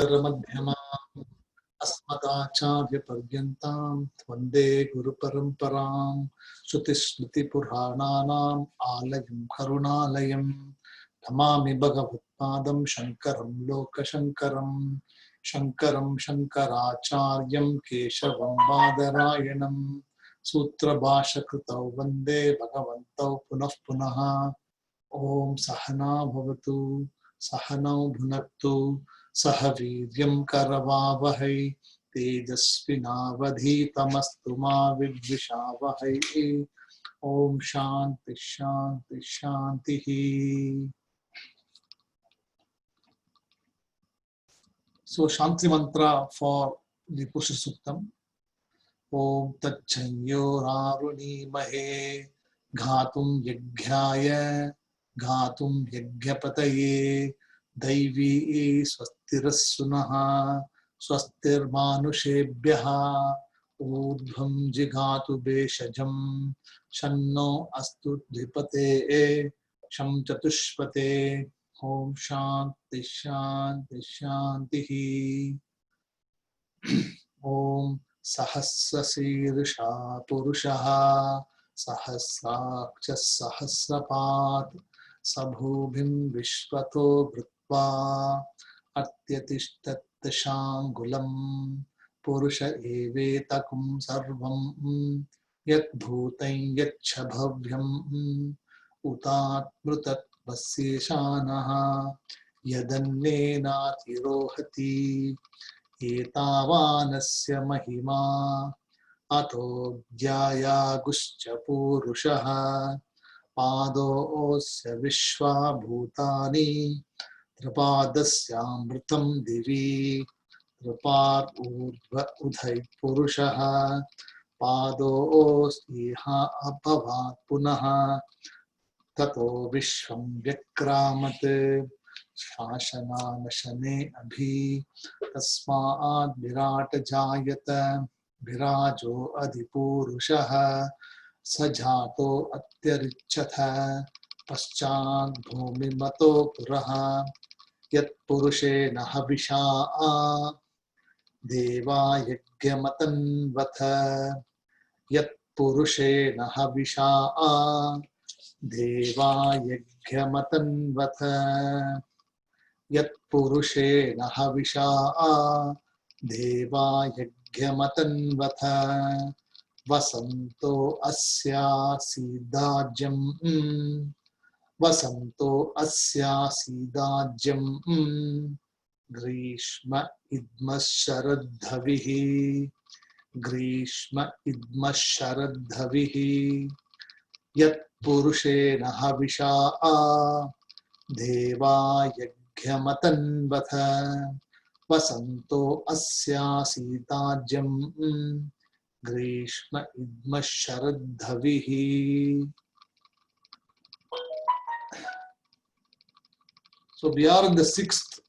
शङ्करमध्यमाम् अस्मदाचार्यपर्यन्तां वन्दे गुरुपरम्परां श्रुतिस्मृतिपुराणानाम् आलयं करुणालयं नमामि भगवत्पादं शङ्करं लोकशङ्करं शङ्करं शङ्कराचार्यं केशवं बादरायणं सूत्रभाष्यकृतौ वन्दे भगवन्तौ पुनः पुनः। ॐ सहना भवतु सहनौ भुनक्तु सह वीर्यं करवावहै तेजस्विनावधीतमस्तु मा विद्विषावहै। ॐ शान्ति शान्ति शान्तिः। So Shanti mantra for the Purusha Suktam. Om Tacchayyoraruni Mahe Ghatum Yaghyaya Ghatum Yagyapataye Daivi Swastirasunaha Swastirmanushebhyaha Urdhvam Jigatu Beshajam Shanno Astu Dvipate Sham Chatushpate. Om Shanti Shanti Shanti. Om Sahasrasirsha Purushaha Sahasraksha Sahasrapat Sabhubhim Vishvato Bhrutva Atyatishtat Shangulam Purusha Evetakum Sarvam Yat Bhutain Yat Chabhavyam Utat Mrutat Vaseshanaha Yadannena Tirohati Etavanasya Mahima Ato Dhyaya Guscha Purushaha Pado Osya Vishwa Bhutani Trapadasyamritam Divi Trapad Urdhva Udhai Purushaha Pado Osyiha Abhavat Punaha Tato Vishwam Vyakramat Shashana Nashane Abhi Tasmaad Virata Jayata Virajo Adipurushaha Sajato Atyarichatha Paschad Bhumi Mato Puraha Yat Purushe Nahavishaa Deva Yagyamatan Vatha Yat Purushe Nahavishaa Deva Yagyamatan Vatha Yat Purushe Nahavishaa Deva Yagyamatan Vatha Vasanto Asya Sidajam Vasanto Asya Sidajam Grishma Idmas Sharadhavihi Grishma Idmas Sharadhavihi Yat Purushe Nahavishaa Deva Yagyamatan Vatha Vasanto Asya Sitajam Grishma Idma Sharadhavihi. So we are in the 6th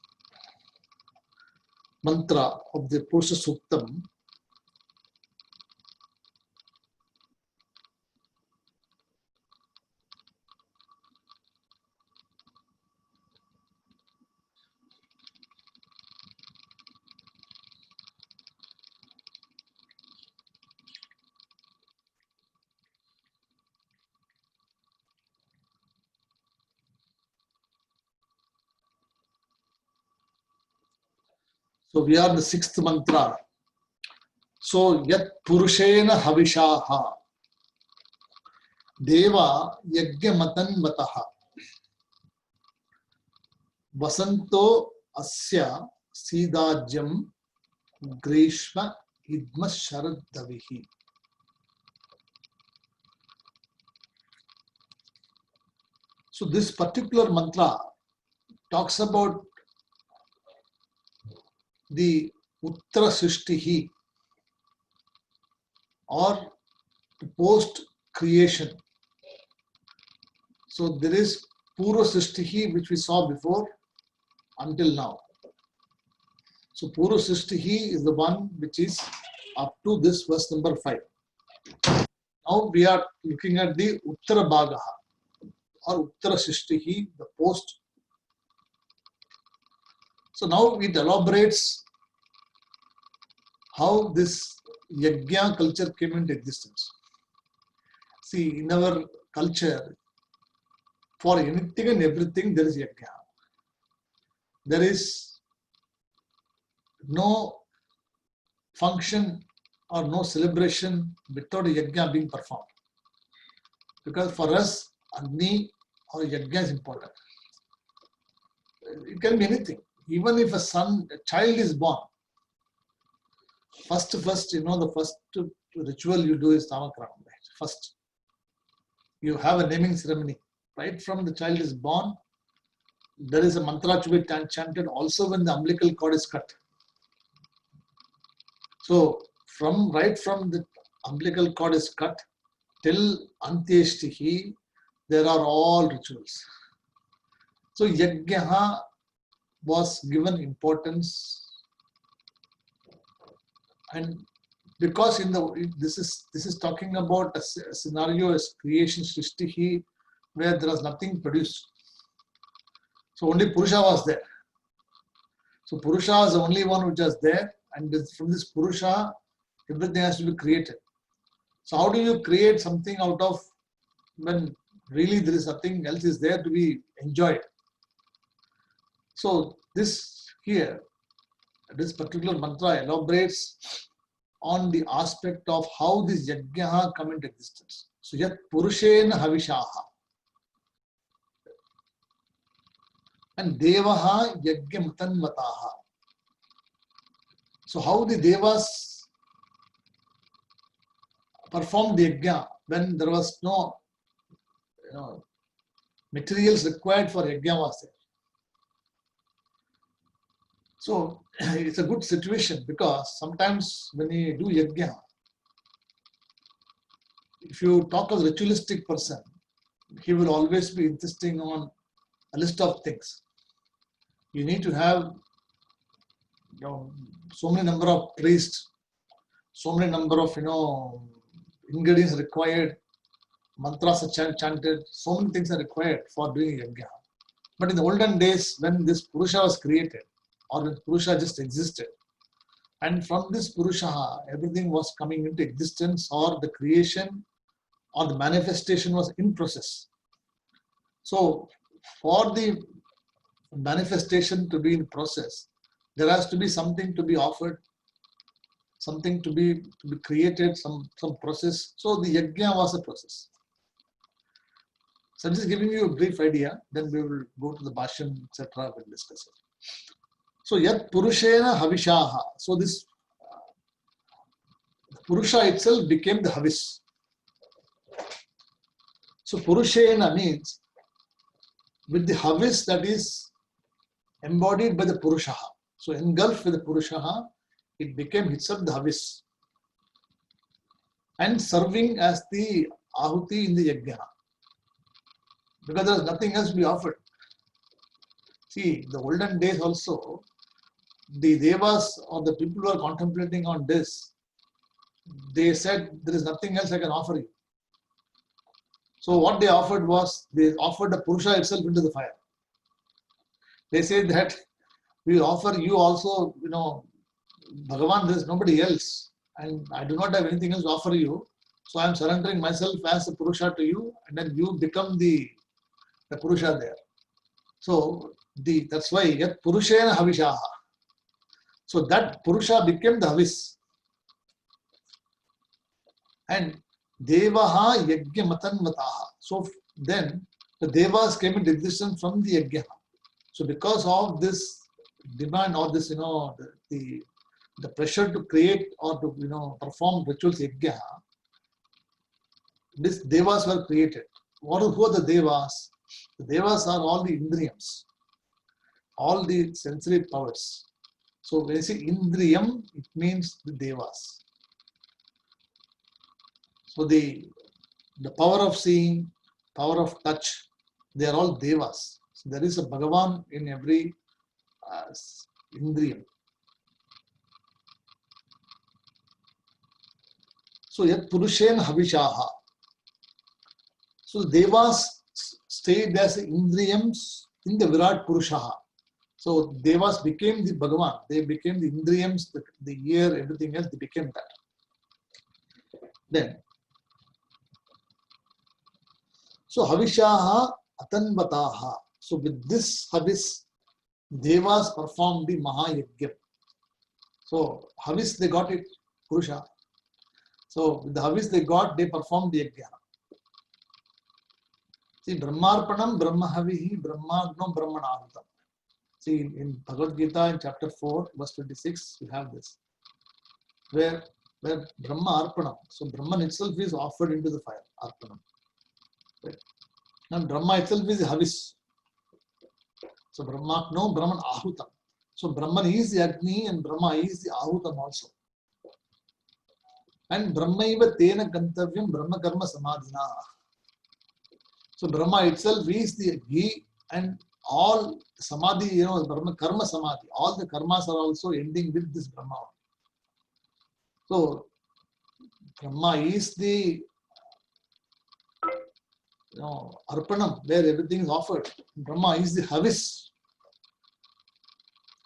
mantra of the Purusha Suktam. So we are in the 6th mantra. So Yat Purushena Havishaha Deva Yagyamatan Vataha Vasanto Asya Sidajam Grishma Idma Sharadhavihi. So this particular mantra talks about the Uttara Srishtihi or post creation. So there is Purva Srishtihi which we saw before until now. So Purva Srishtihi is the one which is up to this verse number 5. Now we are looking at the Uttara Bhagaha or Uttara Srishtihi, the post So now it elaborates how this yajna culture came into existence. See, in our culture, for anything and everything, there is yajna. There is no function or no celebration without a yajna being performed. Because for us, Agni or yajna is important. It can be anything. Even if a child is born, first, the first ritual you do is Namakram. Right? First, you have a naming ceremony. Right from the child is born, there is a mantra to be chanted also when the umbilical cord is cut. So, right from the umbilical cord is cut till Antyeshtihi, there are all rituals. So, yajna was given importance, and because this is talking about a scenario as creation Srishtihi, where there was nothing produced. So only Purusha was there. So Purusha is the only one which was there, and from this Purusha, everything has to be created. So how do you create something out of when really there is nothing else is there to be enjoyed? So this particular mantra elaborates on the aspect of how this yajna come into existence. So yat purushena havishaha and devaha yajna mutanvataha. So how the devas performed the yajna when there was no materials required for yajna was there. So it's a good situation because sometimes when you do yajna, if you talk as a ritualistic person, he will always be insisting on a list of things. You need to have so many number of priests, so many number of ingredients required, mantras are chanted, so many things are required for doing yajna. But in the olden days, when this Purusha was created, or when Purusha just existed, and from this Purusha, everything was coming into existence, or the creation or the manifestation was in process. So for the manifestation to be in process, there has to be something to be offered, something to be created, some process. So the yajna was a process. So I'm just giving you a brief idea, then we will go to the Bhashyam, etc. We'll discuss it. So yat purushena havishaha. So this Purusha itself became the havis. So purushena means with the havis that is embodied by the Purusha. So engulfed with the Purusha, it became itself the havis. And serving as the ahuti in the yajna. Because there is nothing else to be offered. See, the olden days also, the devas or the people who are contemplating on this, they said there is nothing else I can offer you. So what they offered was, they offered the Purusha itself into the fire. They said that we offer you also, Bhagavan, there is nobody else, and I do not have anything else to offer you. So I am surrendering myself as a Purusha to you, and then you become the Purusha there. So that's why yat purushena havishaha. So that Purusha became the havis. And devaha yajna matanvataha. So then the devas came into existence from the yajna. So because of this demand or this, the pressure to create or to perform rituals yajna, these devas were created. Who are the devas? The devas are all the indriyams, all the sensory powers. So when you say indriyam, it means the devas. So the power of seeing, power of touch, they are all devas. So there is a Bhagavan in every indriyam. So yat purushen havishaha. So devas stayed as indriyams in the Virat Purushaha. So Devas became the Bhagavan. They became the Indriyams, the ear, everything else, they became that. Then, so Havishaha Atanvataha. So with this Havis, Devas performed the Mahayagya. So Havis, they got it, Purusha. So with the Havis they got, they performed the Yagya. See, Brahmarpanam, Brahmahavihi, Brahmagno, Brahmanahutam. See, in Bhagavad Gita, in chapter 4, verse 26, you have this. Where Brahma Arpanam. So Brahman itself is offered into the fire, Arpanam. Right? And Brahma itself is Havis. So Brahmagno, Brahman Ahutam. So Brahman is the Agni and Brahma is the Ahutam also. And Brahmaiva Tena Gantavyam Brahma Karma Samadhina. So Brahma itself is the Ghee and all Samadhi, Brahma Karma Samadhi. All the karmas are also ending with this Brahma. So Brahma is the Arpanam, where everything is offered. Brahma is the Havis.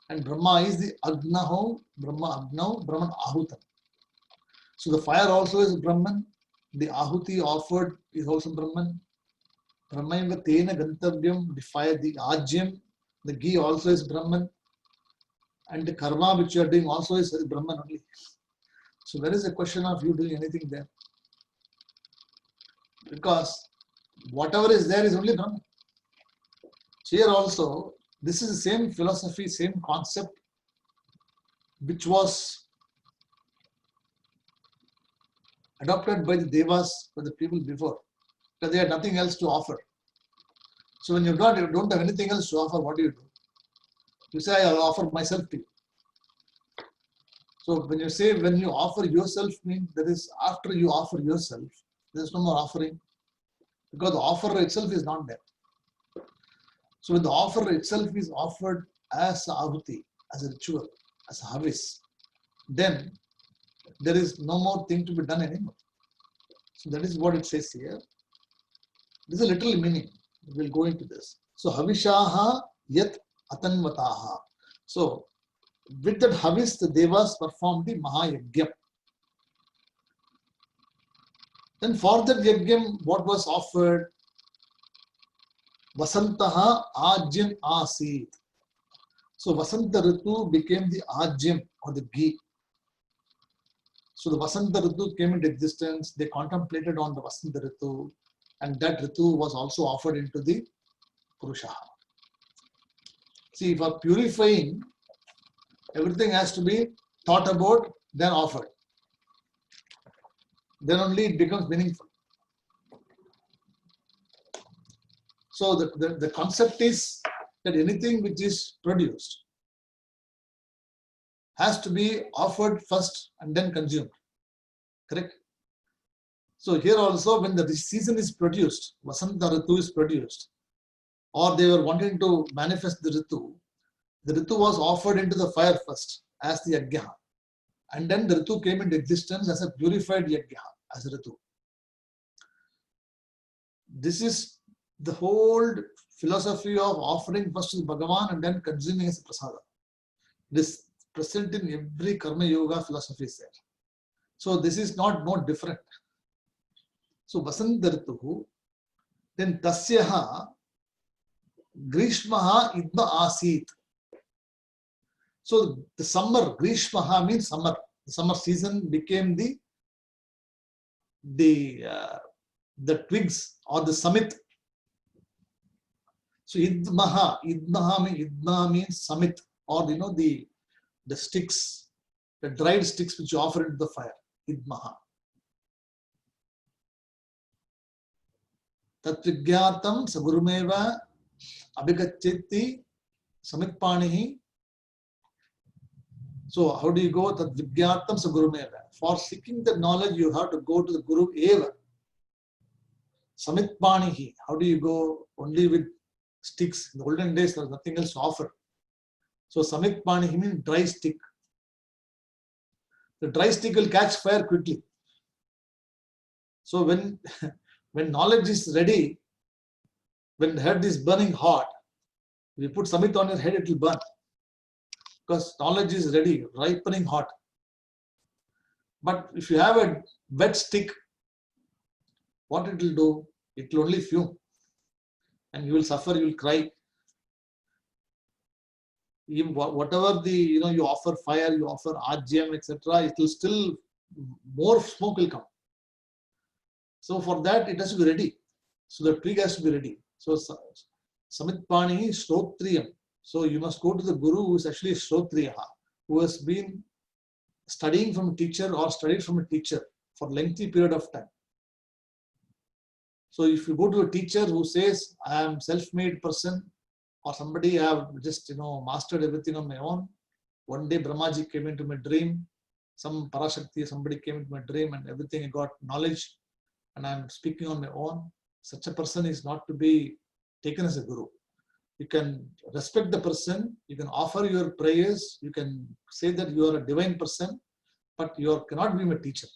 And Brahma is the Agnaho, Brahma Agnaho, Brahman Ahutam. So the fire also is Brahman. The Ahuti offered is also Brahman. Brahmaiva Tena Gantavyam, the fire, the Ajyam, the ghee also is Brahman. And the karma which you are doing also is Brahman only. So there is a question of you doing anything there. Because whatever is there is only Brahman. Here also, this is the same philosophy, same concept which was adopted by the Devas, by the people before. Because they had nothing else to offer. So when you don't have anything else to offer, what do? You say, I'll offer myself to you. So when you say, when you offer yourself, means that is after you offer yourself, there is no more offering. Because the offer itself is not there. So when the offer itself is offered as a ahuti, as a ritual, as a havis, then there is no more thing to be done anymore. So that is what it says here. This is a literal meaning. We'll go into this. So Havishaha Yat Atanvataha. So with that Havis, the Devas performed the Mahayagya. Then for that Yagyam, what was offered? Vasantaha Ajyam Asit. So Vasanta Ritu became the Ajyam or the ghee. So the Vasanta Ritu came into existence. They contemplated on the Vasanta Ritu. And that Ritu was also offered into the Purushaha. See, for purifying, everything has to be thought about, then offered. Then only it becomes meaningful. So the concept is that anything which is produced has to be offered first and then consumed. Correct? So here also, when the season is produced, Vasanta Ritu is produced, or they were wanting to manifest the Ritu was offered into the fire first as the Yagya. And then the Ritu came into existence as a purified Yagya, as a Ritu. This is the whole philosophy of offering first to Bhagavan and then consuming as a prasada. This present in every Karma Yoga philosophy is there. So this is not different. So Vasanta Rituhu, then Tasyaha Grishmaha Idma Asit. So the summer, Grishmaha means summer. The summer season became the twigs or the summit. So Idmaha means summit, or the sticks, the dried sticks which you offer into the fire. Idmaha. Tatvigyatam sagurumeva abhigaccheti samitpanihi. So how do you go? Tatvigyatam sagurumeva. For seeking the knowledge, you have to go to the Guru Eva. Samitpanihi. How do you go? Only with sticks. In the olden days, there was nothing else to offer. So Samitpanihi means dry stick. The dry stick will catch fire quickly. So when knowledge is ready, when the head is burning hot, If you put Samit on your head, it will burn. Because knowledge is ready, ripening hot. But if you have a wet stick, what it will do? It will only fume. And you will suffer, you will cry. Even whatever you offer fire, you offer RGM, etc., it will still, more smoke will come. So for that, it has to be ready. So the twig has to be ready. So Samitpani Shrotriyam. So you must go to the Guru who is actually Shrotriyaha, who has been studying from a teacher or studied from a teacher for a lengthy period of time. So if you go to a teacher who says, I am self-made person, or somebody, I have just mastered everything on my own. One day Brahmaji came into my dream, some Parashakti, somebody came into my dream, and everything I got knowledge, and I am speaking on my own. Such a person is not to be taken as a guru. You can respect the person, you can offer your prayers, you can say that you are a divine person, but you cannot be my teacher.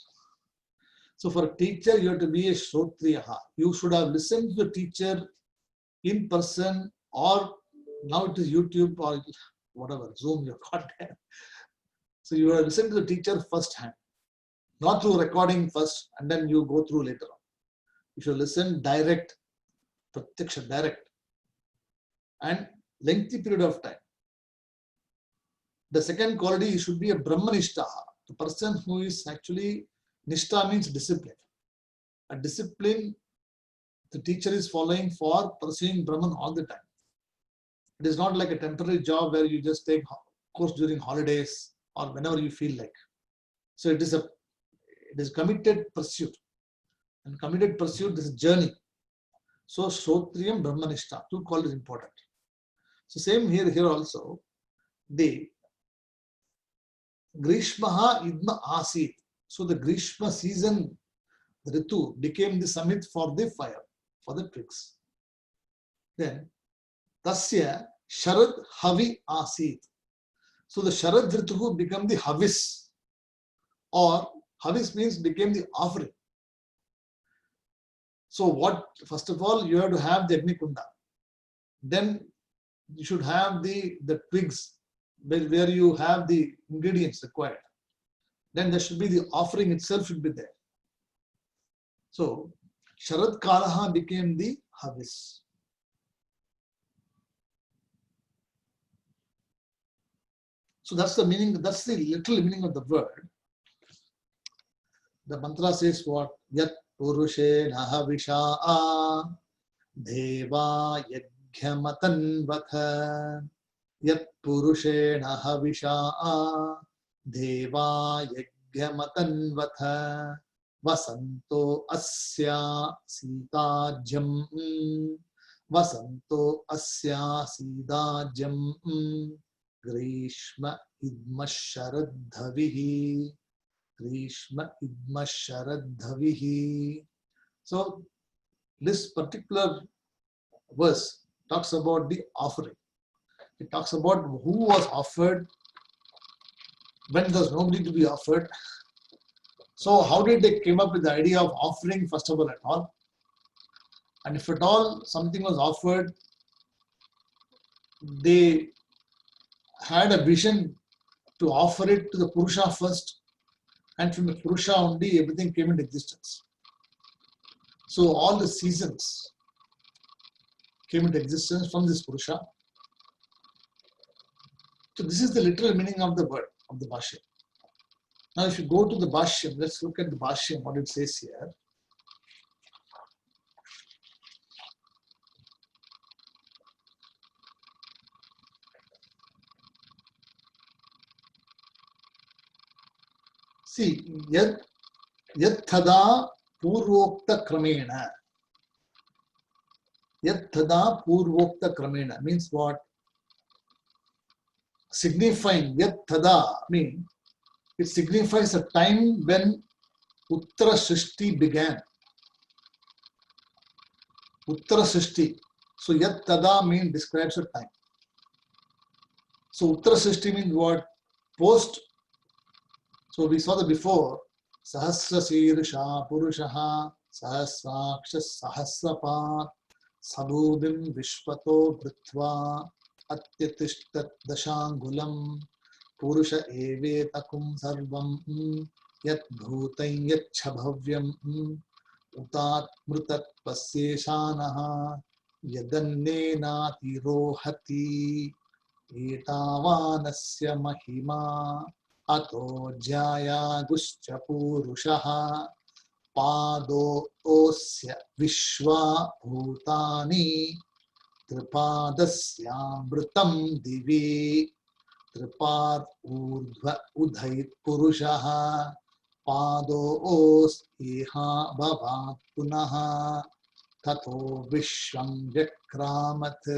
So for a teacher, you have to be a Shrotriyaha. You should have listened to the teacher in person, or now it is YouTube or whatever, Zoom you got there. So you have listened to the teacher first hand, not through recording first and then you go through later on. You should listen direct, pratyaksha, direct, and lengthy period of time. The second quality should be a Brahmanishtaha, the person who is actually, Nishta means discipline. A discipline the teacher is following for pursuing Brahman all the time. It is not like a temporary job where you just take course during holidays or whenever you feel like. So it is committed pursuit. And committed pursuit is a journey. So Shrotriyam Brahmanishta, two qualities important. So same here also, the Grishmaha Idma Asit. So the Grishma season, the Ritu, became the Samit for the fire, for the twigs. Then Tasya Sharad Havi Asit. So the Sharad Ritu became the Havis, or Havis means became the offering. So first of all, you have to have the Agni Kunda. Then you should have the twigs where you have the ingredients required. Then there should be the offering itself should be there. So Sharad Kalaha became the Havis. So that's the meaning, that's the literal meaning of the word. The mantra says what? Yat Purushe Nahavisha Deva Yaghyamatan Vatha. Yat Purushe Nahavisha Deva Yaghyamatan Vatha. Vasanto Asya Sitajam. Vasanto Asya Sitajam. Grishma Idma Sharadhavihi. Grishma Idma Sharadhavihi. So this particular verse talks about the offering. It talks about who was offered when there's nobody to be offered. So how did they come up with the idea of offering first of all at all? And if at all something was offered, they had a vision to offer it to the Purusha first, and from the Purusha only everything came into existence. So all the seasons came into existence from this Purusha. So this is the literal meaning of the word, of the Bhashyam. Now if you go to the Bhashyam, let's look at the Bhashyam, what it says here. See, yad thada purvokta kramena. Yad thada purvokta kramena means what? Signifying yad thada means it signifies a time when Uttara Srishti began. Uttara Srishti. So yad tada means describes a time. So Uttara Srishti means what? Post. So we saw that before. Sahasra Sirsha Purushaha Sahasraksha Sahasrapat Sabudhim Vishwato Bhritva atyatishtat dashangulam purusha evetakum sarvam yat bhutam yat chabhavyam utat mrutat pasyeshanaha yadannenati rohati etavanasya mahima ato jaya guscha purushaha पादो ओस्य विश्वा भूतानि त्रिपादस्यामृतं दिवि त्रिपाद ऊर्ध्व उदयित पुरुषः पादो ओस् इहा भवात् पुनः ततो विश्वं व्यक्रामत्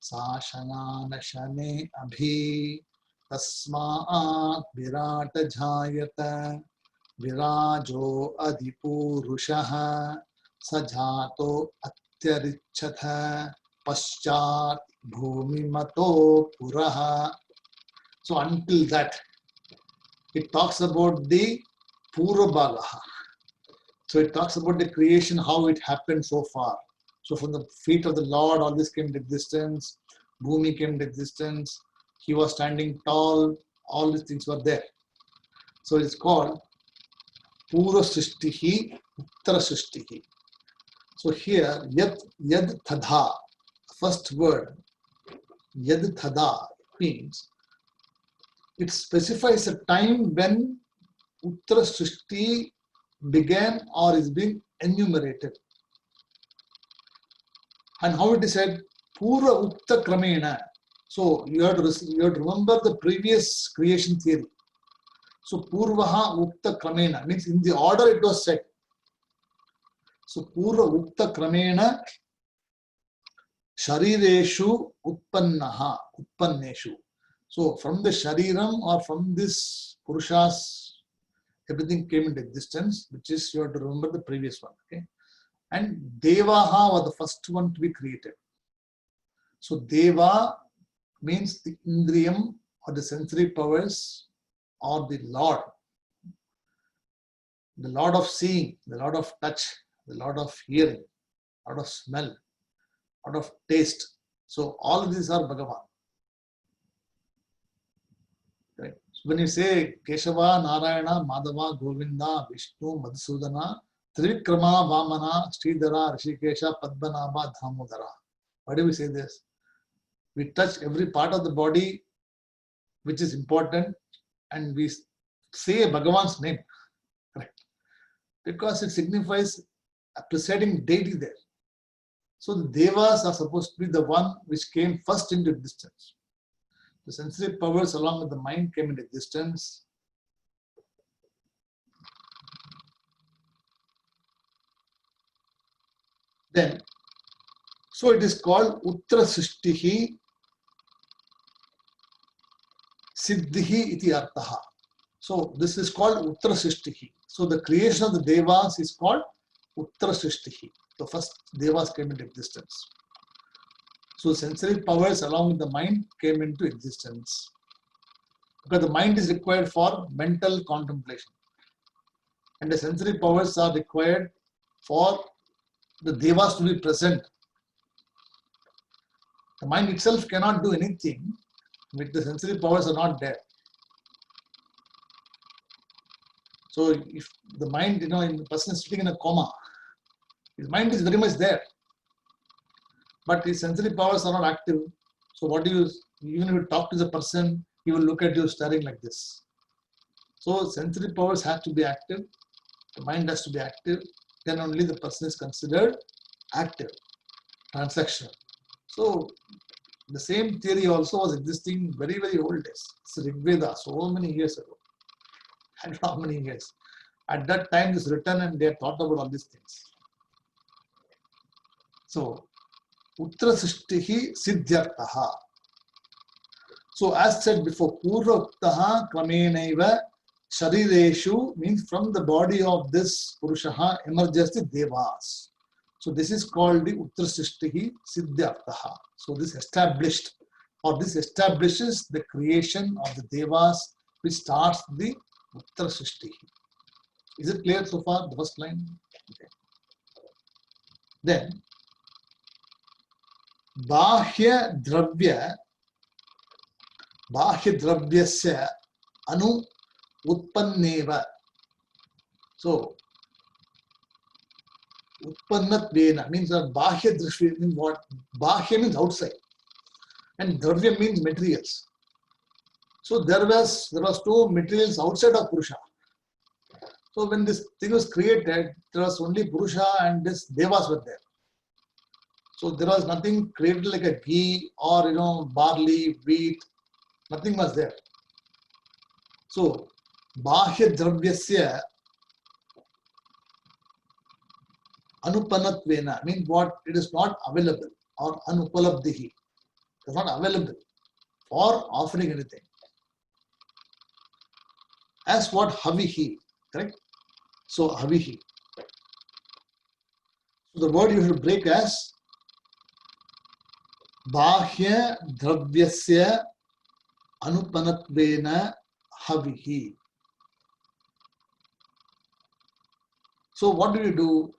शासनानशने अभि तस्मात् विराट जायत विराजो अधिपूरुषः सजातो अत्यरिच्छथ पश्चात् भूमिमतो पुरः. So until that, it talks about the Purvabhagaha. So it talks about the creation, how it happened so far. So from the feet of the Lord, all this came into existence. Bhumi came into existence. He was standing tall. All these things were there. So it's called Pura Srishtihi, Uttara Srishtihi. So here, Yad Thadha, first word, Yad Thadha means it specifies a time when Uttara Srishti began or is being enumerated. And how it is said, Pura Ukta Kramena. So you have to remember the previous creation theory. So Purvaha Ukta Kramena means in the order it was said. So Purva Ukta Kramena Sharireshu Utpanneshu. So from the Shariram or from this Purushas, everything came into existence, which is you have to remember the previous one. Okay? And Devaha was the first one to be created. So Deva means the Indriyam or the sensory powers or the Lord of seeing, the Lord of touch, the Lord of hearing, Lord of smell, Lord of taste. So all of these are Bhagavan. Right? So when you say Keshava, Narayana, Madhava, Govinda, Vishnu, Madhusudana, Trivikrama, Vamana, Sridhara, Rishikesha, Padmanabha, Dhamodara. Why do we say this? We touch every part of the body which is important and we say Bhagavan's name. Correct? Because it signifies a presiding deity there. So the Devas are supposed to be the one which came first into existence. The sensory powers along with the mind came into existence. Then, so it is called Uttara Srishtihi Siddhihi iti artaha. So this is called Uttara Srishtihi. So the creation of the Devas is called Uttara Srishtihi. The first Devas came into existence. So sensory powers along with the mind came into existence. Because the mind is required for mental contemplation. And the sensory powers are required for the Devas to be present. The mind itself cannot do anything if the sensory powers are not there. So if the mind, if the person is sitting in a coma, his mind is very much there, but his sensory powers are not active. So what do you, even if you talk to the person, he will look at you staring like this. So sensory powers have to be active, the mind has to be active, then only the person is considered active, transactional. So the same theory also was existing very, very old days. It's Rig Veda, so many years ago. I don't know how many years. At that time, it's written and they had thought about all these things. So, Uttara Srishtihi Siddhyartaha. So, as said before, Purva Uktaha Kramenaiva Sharireshu means from the body of this Purushaha emerges the Devas. So, this is called the Uttara Srishtihi Siddhyartaha. So, this established or this establishes the creation of the Devas which starts the Uttara Srishtihi. Is it clear so far, the first line? Okay. Then, Bahya Dravya bahya dravyasya anu utpanneva. So utpannatvena means that bahya drishya means what? Bahya means outside, and dravya means materials. So there was no materials outside of Purusha. So when this thing was created, there was only Purusha and this Devas were there. So there was nothing created like a ghee or barley, wheat, nothing was there. So bahya dravyasya anupannatvena means what? It is not available, or anupalabdhihi. It is not available for offering anything. As what? Havihi, correct? So havihi. So the word you should break as bahya dravyasya anupannatvena havihi. So what do you do?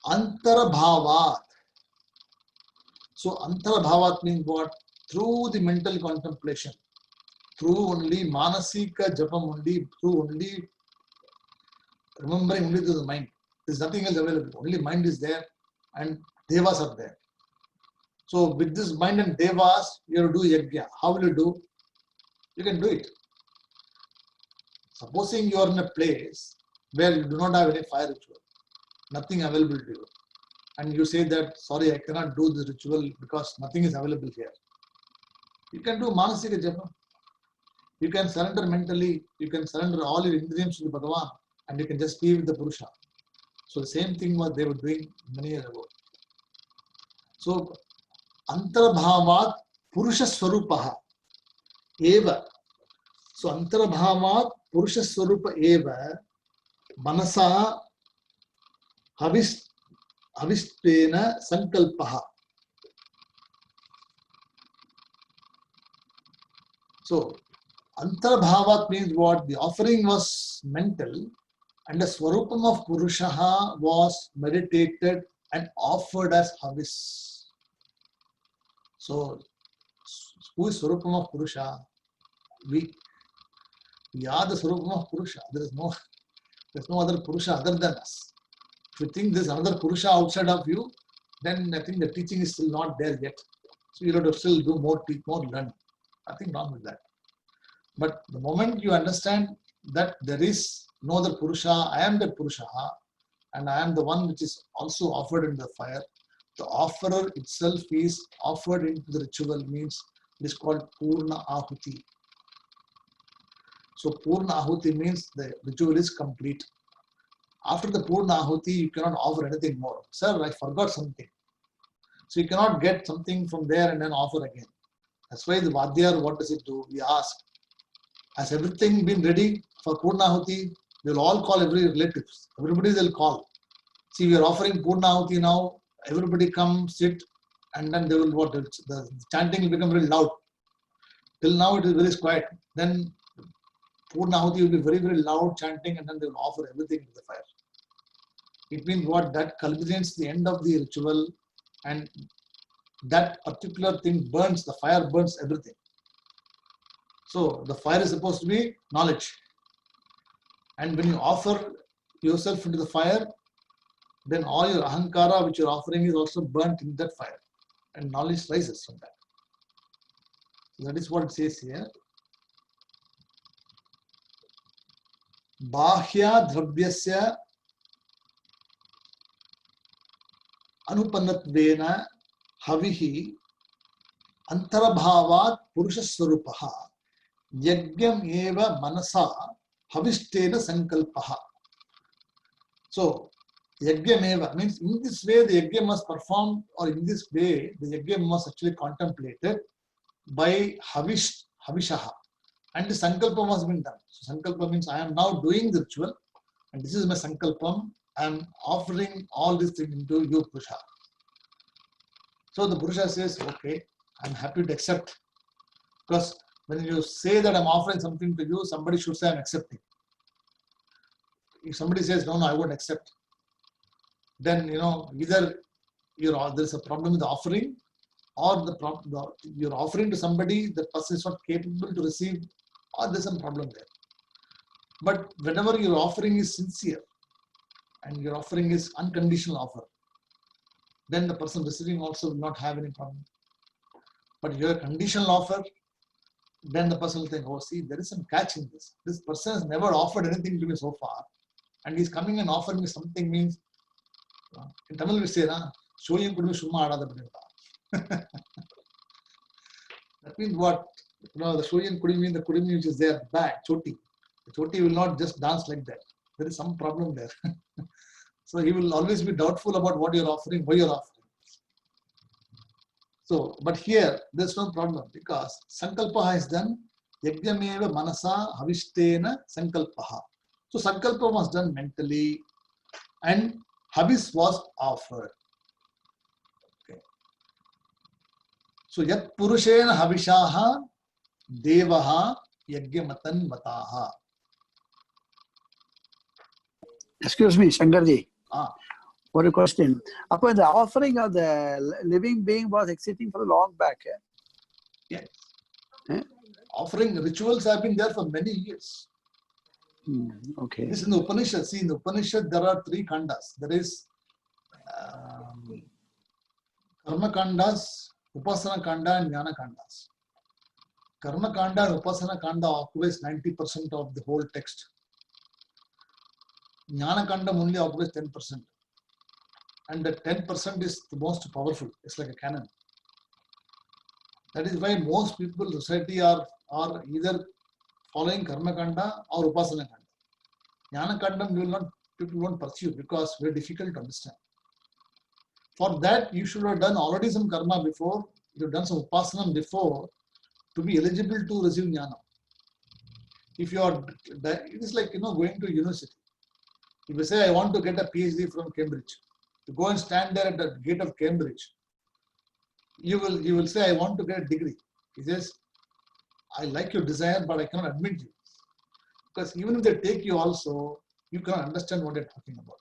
Antarabhavat. So antarabhavat means what? Through the mental contemplation, through only manasika japam, only through only remembering only to the mind. There is nothing else available. Only mind is there and devas are there. So with this mind and devas, you have to do yajna. How will you do? You can do it. Supposing you are in a place where you do not have any fire ritual, nothing available to you, and you say that, sorry, I cannot do this ritual because nothing is available here. You can do manasika japa. You can surrender mentally. You can surrender all your indriyams to the Bhagavan, and you can just be with the Purusha. So the same thing what they were doing many years ago. So antarabhavat Purusha Swarupaha eva. So antarabhavat Purusha Swarupa eva manasa havistena sankalpaha. So antarabhavat means what? The offering was mental, and the swarupam of Purushaha was meditated and offered as havis. So who is swarupam of Purusha? We are the swarupam of Purusha. There's no other Purusha other than us. If you think there's another Purusha outside of you, then I think the teaching is still not there yet. So you have to still do more, teach more, learn. Nothing wrong with that. But the moment you understand that there is no other Purusha, I am the Purusha, and I am the one which is also offered in the fire, the offerer itself is offered into the ritual, means it is called Purna Ahuti. So Purna Ahuti means the ritual is complete. After the Purna Ahuti, you cannot offer anything more. Sir, I forgot something. So you cannot get something from there and then offer again. That's why the Vadyar, what does it do? We ask, has everything been ready for Purna Ahuti? They will all call every relatives. Everybody will call. See, we are offering Purna Ahuti now. Everybody come, sit, and then they will what? The chanting will become very loud. Till now it is very quiet. Then Purna Ahuti will be very, very loud chanting, and then they will offer everything to the fire. It means what? That culminates the end of the ritual, and that particular thing burns, the fire burns everything. So the fire is supposed to be knowledge. And when you offer yourself into the fire, then all your ahankara which you're offering is also burnt in that fire. And knowledge rises from that. So that is what it says here. Bahya dravyasya anupannatvena havihi antarabhavat Purusha Swarupaha yajnam eva manasa havistena sankalpaha. So yajnam means in this way the yajna must perform, or in this way the yajna must actually contemplated by havishaha, and the sankalpa must be done. So sankalpa means I am now doing the ritual, and this is my sankalpam. I am offering all these things into you, Purusha. So the Purusha says, okay, I am happy to accept. Because when you say that I am offering something to you, somebody should say I am accepting. If somebody says, no, I won't accept, then either there is a problem with the offering, or you're offering to somebody, the person is not capable to receive, or there's some problem there. But whenever your offering is sincere and your offering is unconditional offer, then the person receiving also will not have any problem. But your conditional offer, then the person will think, oh, see, there is some catch in this. This person has never offered anything to me so far, and he's coming and offering me something. Means, in Tamil we say, showing could be summa adada. That means what? The shoyin kudi means the kudi which is there back, choti. The choti will not just dance like that. There is some problem there. So he will always be doubtful about what you're offering, why you're offering. So, but here there's no problem because sankalpa is done. Yajnameva manasa havishtena sankalpaha. So sankalpa was done mentally and havis was offered. Okay. So yat purushena havishaha devaha yajnamatan mataha. Excuse me, Shankarji. What a question. Upon the offering of the living being was existing for long back. Yes. Offering rituals have been there for many years. Okay. This is in the Upanishad. See, in the Upanishad, there are 3 kandas. There is Karma kandas, Upasana kanda, and Jnana kandas. Karma kanda and Upasana kanda occupies 90% of the whole text. Jnana kanda only occupies 10%. And the 10% is the most powerful. It's like a cannon. That is why most people in society are either following Karma kanda or Upasana kanda. Jnana kanda people won't pursue because very difficult to understand. For that, you should have done already some karma before. You've done some upasana before to be eligible to receive jnana. If you are, it is like going to university. If you say I want to get a PhD from Cambridge, you go and stand there at the gate of Cambridge. You will say I want to get a degree. He says, I like your desire, but I cannot admit you. Because even if they take you also, you cannot understand what they're talking about.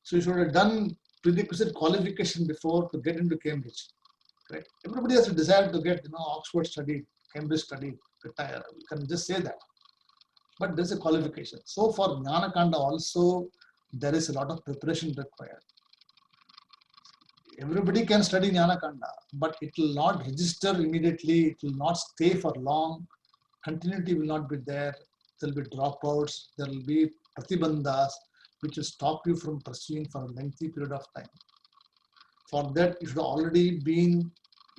So you should have done prerequisite qualification before to get into Cambridge. Right? Everybody has a desire to get Oxford study, Cambridge study, retire. You can just say that. But there's a qualification. So for Jnana Kanda also, there is a lot of preparation required. Everybody can study Jnana Kanda, but it will not register immediately. It will not stay for long. Continuity will not be there. There will be dropouts. There will be pratibandhas, which will stop you from pursuing for a lengthy period of time. For that, you should have already been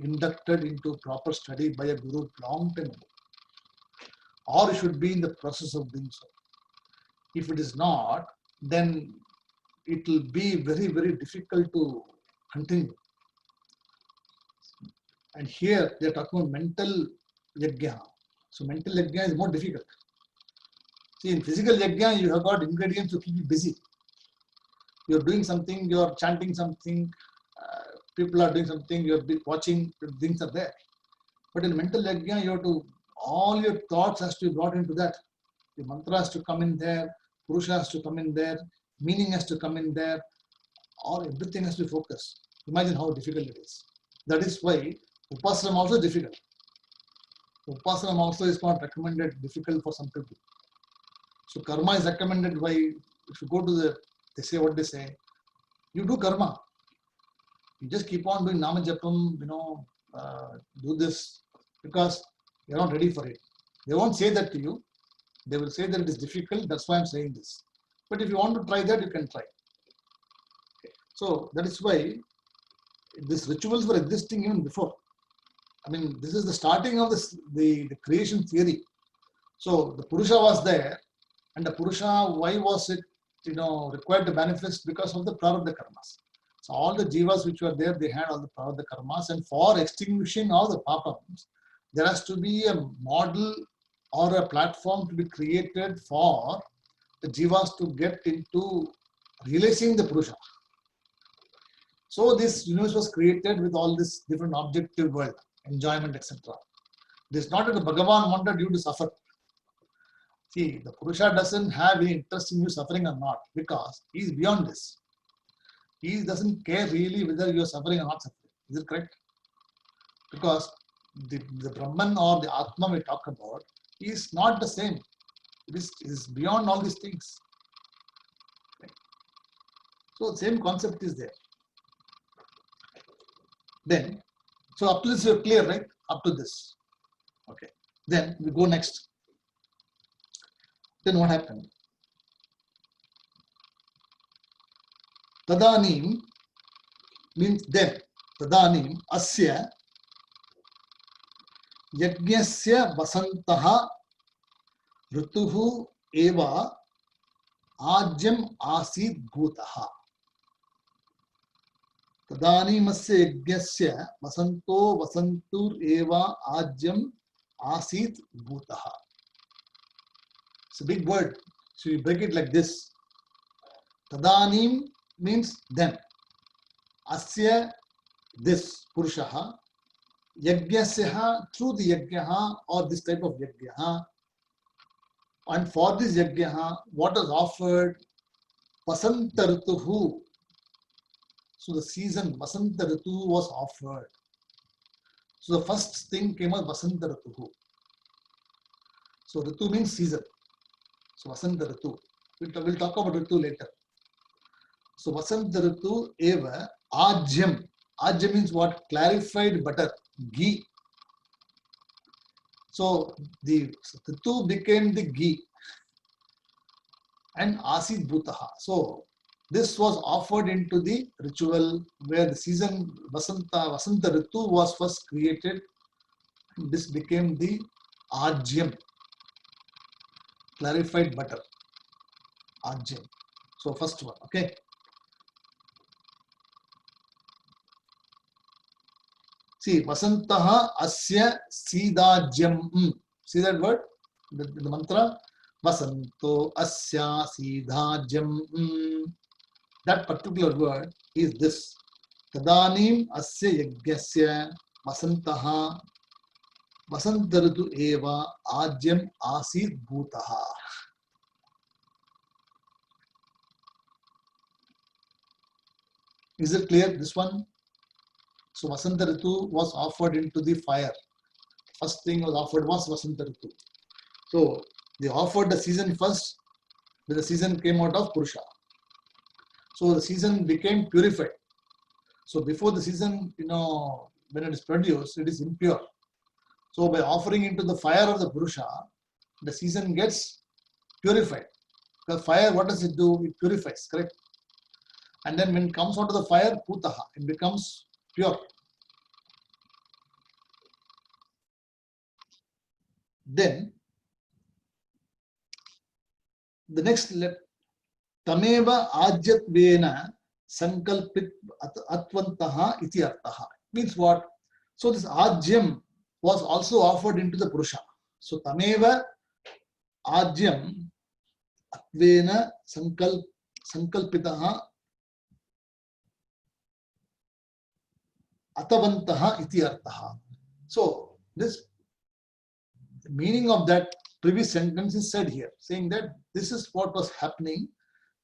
inducted into proper study by a guru long time ago. Or you should be in the process of doing so. If it is not, then it will be very, very difficult to continue. And here they are talking about mental yajna. So mental yajna is more difficult. See, in physical yajna, you have got ingredients to keep you busy. You're doing something, you're chanting something, people are doing something, you're watching, things are there. But in mental yajna, you have to, all your thoughts has to be brought into that. The mantra has to come in there, purusha has to come in there, meaning has to come in there, or everything has to be focused. Imagine how difficult it is. That is why Upasana also is difficult. Upasana also is not recommended, difficult for some people. So karma is recommended by, if you go to they say what they say, you do karma. You just keep on doing nama japam, do this because you're not ready for it. They won't say that to you. They will say that it is difficult. That's why I'm saying this. But if you want to try that, you can try. Okay. So that is why these rituals were existing even before. I mean, this is the starting of the creation theory. So the Purusha was there, and the Purusha, why was it required to manifest? Because of the prarabdha karmas. So all the jivas which were there, they had all the prarabdha karmas, and for extinguishing all the papams, there has to be a model or a platform to be created for the jivas to get into realizing the Purusha. So this universe was created with all this different objective world, enjoyment, etc. This is not that the Bhagavan wanted you to suffer. See, the Purusha doesn't have any interest in you suffering or not, because he is beyond this. He doesn't care really whether you are suffering or not suffering. Is it correct? because the Brahman or the Atma we talk about is not the same. It is beyond all these things. So the same concept is there. Then, so up to this you're clear, right? Up to this. Okay. Then we go next. Then what happened? Tadanim means then. Tadanim asya yajnasya vasantaha rituhu eva ajyam asid bhutaha. Tadanimasya yajnasya vasanto vasantur eva ajyam asid bhutaha. It's a big word. So you break it like this. Tadanim means then. Asya, this Purushaha. Yajnasya, through the Yajnaha or this type of Yajnaha. And for this Yajnaha, what is offered? Vasanta Rituhu. So the season Vasanta Ritu was offered. So the first thing came as Vasanta Rituhu. So Ritu means season. So Vasanta Ritu. We'll talk about Ritu later. So Vasanta Ritu eva ajyam. Ajyam means what? Clarified butter, ghee. So the Ritu became the ghee and asid bhutaha. So this was offered into the ritual where the season Vasanta Ritu was first created. This became the ajyam, clarified butter, ajyam. So first one, okay. See, Vasantaha asya sidajyam. See that word? The mantra? Vasanto asya sidajyam. That particular word is this. Tadanim asya yajnasya vasantaha vasantaritu eva ajyam asid bhutaha. Is it clear, this one? So Vasanta Ritu was offered into the fire. First thing was offered was Vasanta Ritu. So they offered the season first, then the season came out of Purusha. So the season became purified. So before the season, when it is produced, it is impure. So by offering into the fire of the Purusha, the season gets purified. The fire, what does it do? It purifies, correct? And then when it comes out of the fire, Putaha, it becomes pure. Then the next Tameva Ajyatvena Sankalpit Atvantaha Iti Artaha. Means what? So this Ajyam was also offered into the Purusha. So Tameva Ajyam Atvena Sankalpitaha Atavantaha Iti Artaha. So this the meaning of that previous sentence is said here, saying that this is what was happening,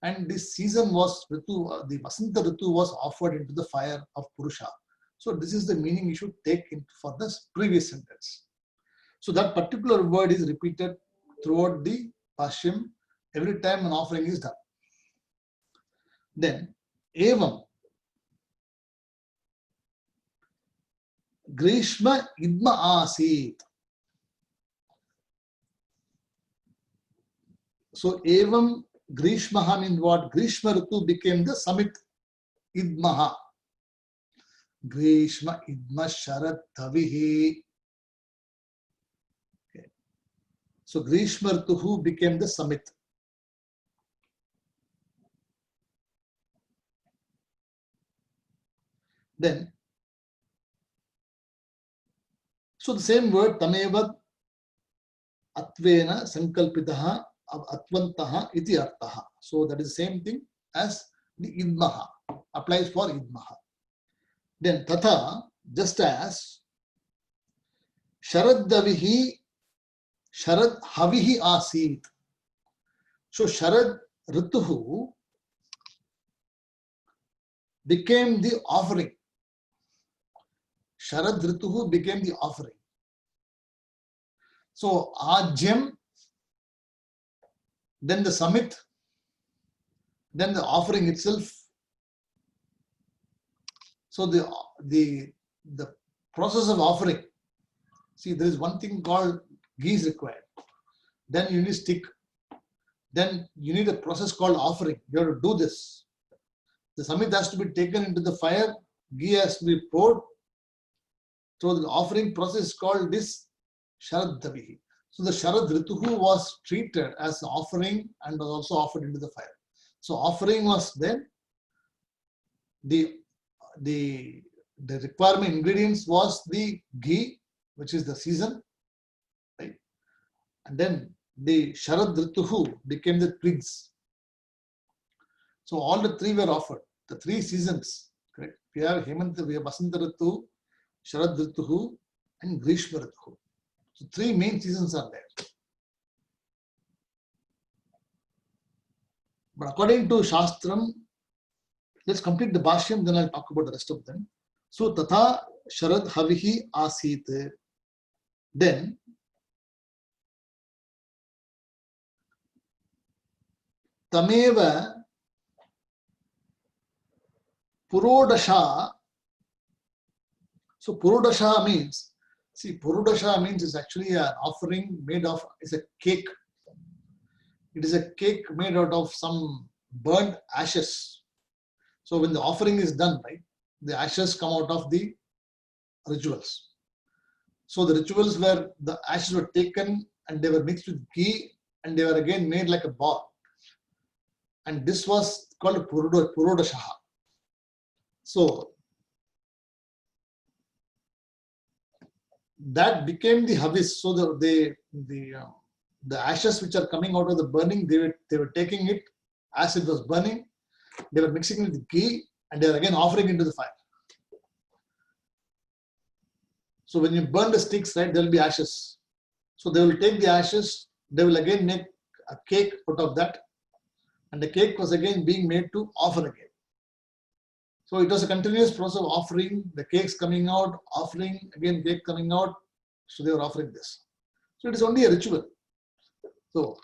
and this season was Ritu, the Vasanta Ritu was offered into the fire of Purusha. So this is the meaning you should take in for this previous sentence. So that particular word is repeated throughout the Pashyam every time an offering is done. Then Evam Grishma Idma Asit. So Evam Grishmaha means what? Grishma Ritu became the Samit Idmaha. Grishma Idma Sharad Dhavihi. Okay. So Grishma Rituhu became the Samit. Then, so the same word Tameva Atvena Sankalpitaha Atvantaha Iti Artaha. So that is the same thing as the Idmaha, applies for Idmaha. Then Tatha, just as Sharad Davihi Sharad Havihi Asit. So Sharad Rituhu became the offering Sharad Rituhu became the offering. So Ajyam, then the Samit, then the offering itself. So the process of offering, see, there is one thing called ghee is required. Then you need stick. Then you need a process called offering. You have to do this. The samit has to be taken into the fire. Ghee has to be poured. So the offering process is called this Sharad Dhabihi. So the Sharad Rituhu was treated as an offering and was also offered into the fire. So offering was then the requirement ingredients was the ghee, which is the season, right? And then the Sharad Rituhu became the twigs. So all the three were offered, the three seasons, correct? We have Hemanta, we have Basanta Ritu, Sharad Rituhu, and Grishma Rituhu. So three main seasons are there. But according to Shastram, let's complete the Bhashyam, then I'll talk about the rest of them. So Tatha Sharad Havihi Asit. Then Tameva Purodasha. So Purodasha means, see, Purodasha means is actually an offering made of, it's a cake. It is a cake made out of some burnt ashes. So when the offering is done, right, the ashes come out of the rituals. So the rituals where the ashes were taken and they were mixed with ghee and they were again made like a ball. And this was called a Purodashaha. So that became the havis. So the ashes which are coming out of the burning, they were taking it as it was burning. They were mixing it with ghee and they were again offering into the fire. So when you burn the sticks, right, there will be ashes. So they will take the ashes, they will again make a cake out of that. And the cake was again being made to offer again. So it was a continuous process of offering, the cakes coming out, offering, again cake coming out. So they were offering this. So it is only a ritual. So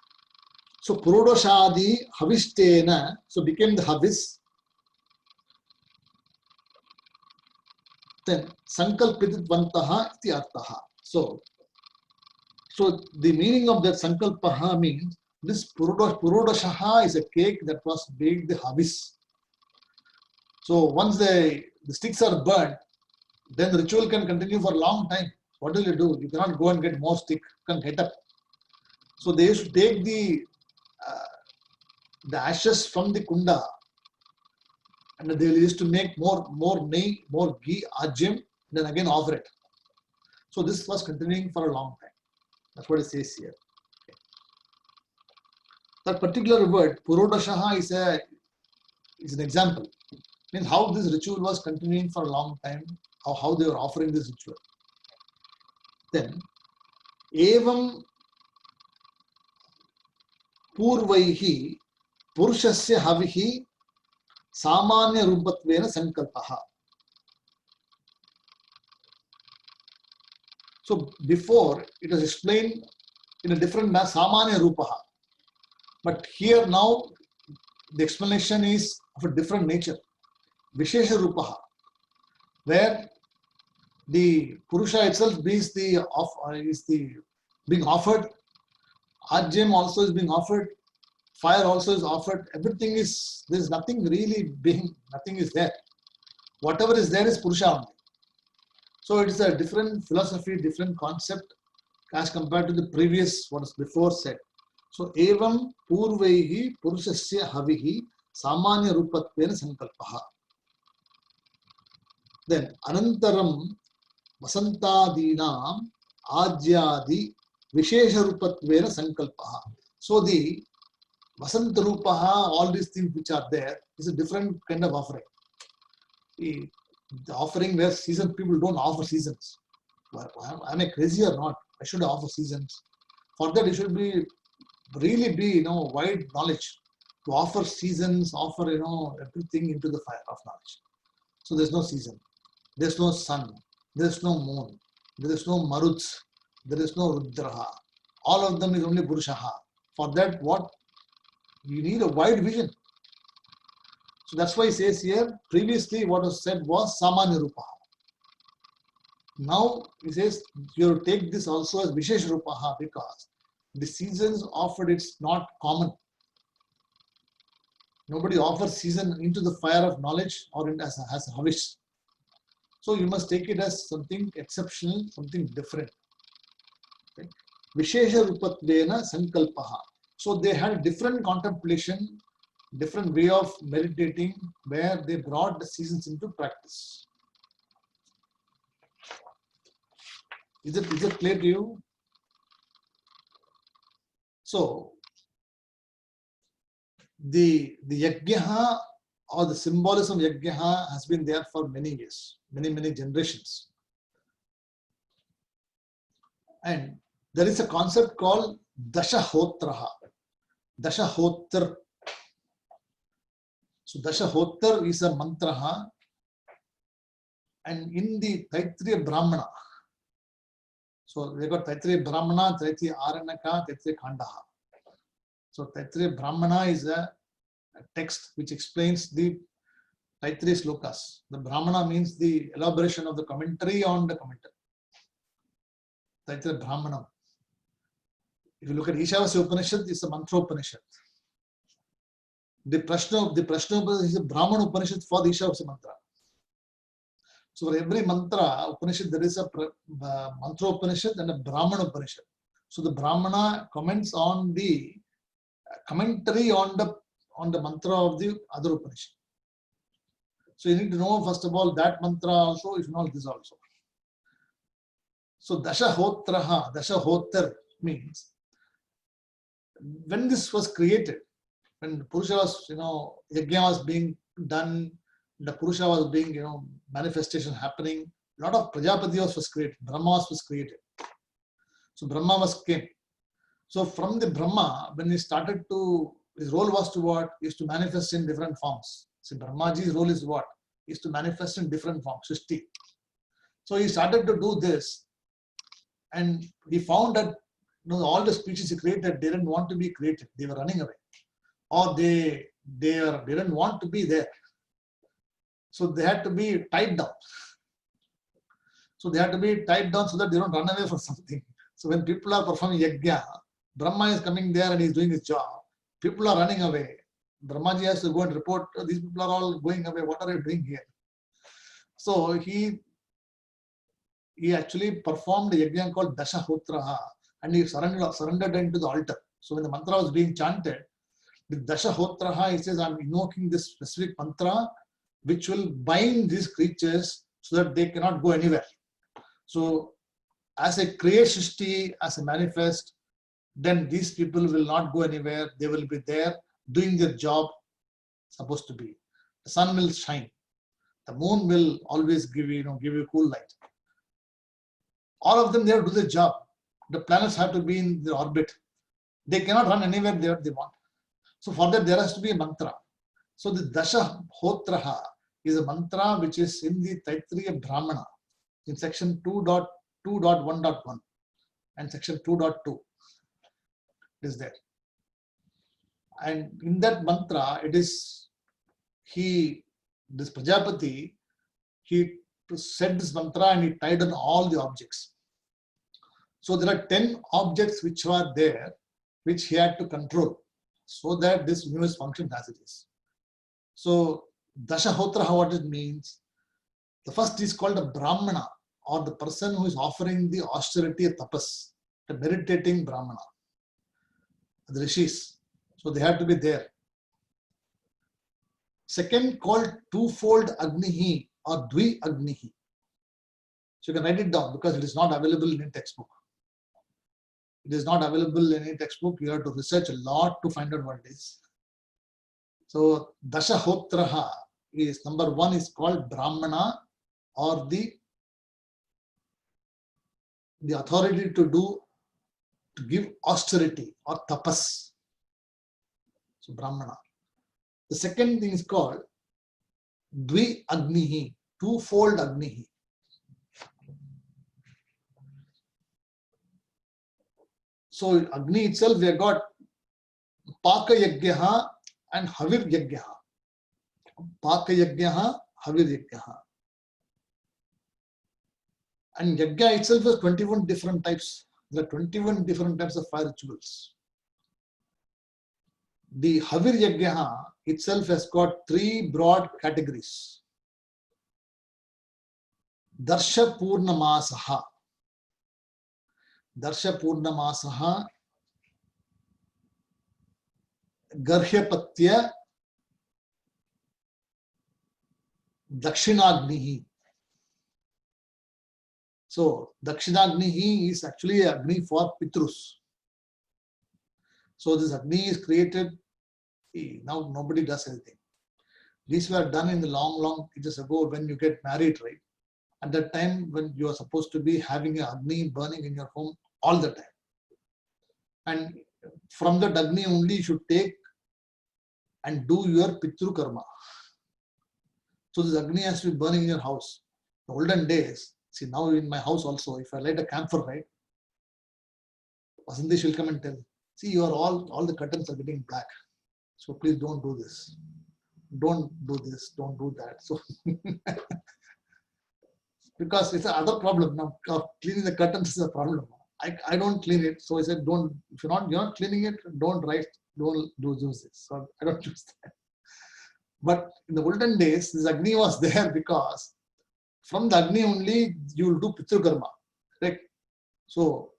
Purodoshadi Havishtena, so became the Havis. Then Sankalpitvantaha iti artaha. So the meaning of that Sankalpaha means this Purodashaha is a cake that was baked the Havis. So once the sticks are burnt, then the ritual can continue for a long time. What will you do? You cannot go and get more stick, you can get up. So they used to take the ashes from the kunda and they used to make more nehi, more ghee, ajim, then again offer it. So this was continuing for a long time. That's what it says here. That particular word, Purodashaha, is an example. Means how this ritual was continuing for a long time, how they were offering this ritual. Then, evam purvaihi purushasya havihi samanya rupatvena sankalpaha. So before it was explained in a different manner, samanya rupaha. But here now the explanation is of a different nature. Vishesha rupaha, where the Purusha itself is being offered, Ajyam also is being offered, fire also is offered, everything is, there is nothing really nothing is there. Whatever is there is Purusha only. So it is a different philosophy, different concept as compared to the previous, what is before said. So, evam purvaihi purushasya havihi samanya rupatvena sankalpaha. Then Anantaram Vasantadinam Ajyadi Vishesha Rupatvena Sankalpaha. So the Vasanta Rupaha, all these things which are there, is a different kind of offering. The offering where people don't offer seasons. Am I crazy or not? I should offer seasons. For that, it should really be wide knowledge to offer seasons, offer everything into the fire of knowledge. So there's no season. There's no sun. there is no moon, there is no maruts, there is no rudraha. All of them is only purushaha. For that, what? You need a wide vision. So that's why he says here, previously what was said was samanya rupaha. Now he says you have to take this also as vishesh rupaha, because the seasons offered, it's not common. Nobody offers season into the fire of knowledge or as a havish. So you must take it as something exceptional, something different. Okay? Vishesha rupatvena sankalpaha. So they had different contemplation, different way of meditating, where they brought the seasons into practice. Is it clear to you? So the yajna or the symbolism of yajna has been there for many years, many generations. And there is a concept called dashahotraha. Dashahotr. So Dashahotr is a mantra, and in the Taittiriya Brahmana, so they got Taittiriya Brahmana, Taittiriya Aranaka, Taittiriya Khandaha. So Taittiriya Brahmana is a text which explains the Taittiriya slokas. The Brahmana means the elaboration of the commentary on the commentary. Taittiriya Brahmana. If you look at Ishavasya Upanishad, it's a mantra Upanishad. The Prashna Upanishad is a Brahmana Upanishad for the Ishavasya mantra. So for every mantra Upanishad, there is a mantra Upanishad and a Brahmana Upanishad. So the Brahmana comments on the commentary on the mantra of the other Upanishad. So you need to know first of all that mantra also, if not this also. So Dashahotr means when this was created, when Purusha was, Yajna was being done, the Purusha was being, manifestation happening, a lot of Prajapati was created, Brahma was created. So Brahma came. So from the Brahma, when he started to, his role was to what? Is to manifest in different forms. So Brahmaji's role is what? Is to manifest in different forms, Srishti. So he started to do this, and he found that all the species he created, they didn't want to be created. They were running away. Or they didn't want to be there. So they had to be tied down. So they had to be tied down so that they don't run away from something. So when people are performing yajna, Brahma is coming there and he's doing his job. People are running away. Brahmaji has to go and report, these people are all going away. What are you doing here? So he actually performed a yajna called Dashahotraha, and he surrendered into the altar. So when the mantra was being chanted, with Dashahotraha, he says, I'm invoking this specific mantra which will bind these creatures so that they cannot go anywhere. So as a Kriya Shrishti, as a manifest, then these people will not go anywhere. They will be there doing their job supposed to be. The sun will shine. The moon will always give you cool light. All of them, they have to do their job. The planets have to be in their orbit. They cannot run anywhere they want. So for that, there has to be a mantra. So the Dashahotraha is a mantra which is in the Taittiriya Brahmana in section 2.2.1.1 and section 2.2 is there. And in that mantra, it is this Prajapati, he said this mantra and he tied on all the objects. So there are 10 objects which were there, which he had to control so that this universe functions as it is. So Dashahotra, what it means, the first is called a Brahmana, or the person who is offering the austerity of tapas, the meditating Brahmana, the rishis. So they have to be there. Second, called twofold Agnihi or Dvi Agnihi. So you can write it down because it is not available in a textbook. It is not available in any textbook. You have to research a lot to find out what it is. So Dashahotraha is number one is called Brahmana, or the authority to give austerity or tapas. So Brahmana. The second thing is called Dvi Agnihi, twofold Agnihi. So Agni itself, we have got Paka Yagyaha and Havir Yagyaha. Paka Yagyaha, Havir Yagyaha. And Yagya itself has 21 different types. There are 21 different types of fire rituals. The Havir Yagyaha itself has got 3 broad categories. Darsha Purnamasaha. Darsha Purnamasaha, Garhyapatya, Dakshinagnihi. So, Dakshinagnihi is actually Agni for Pitrus. So, this Agni is created, now nobody does anything. These were done in the long ages ago when you get married, right? At that time when you are supposed to be having an Agni burning in your home all the time. And from that Agni only you should take and do your Pitru Karma. So this Agni has to be burning in your house. The olden days, see now in my house also, if I light a camphor, right, Vasanthi will come and tell, see, you are all the curtains are getting black. So please don't do this. Don't do this, don't do that. So because it's another problem now. Cleaning the curtains is a problem. I don't clean it. So I said, don't, if you're not cleaning it, don't use this. So I don't use that. But in the olden days, this Agni was there because from the Agni only you will do Pitru Karma. Right? So,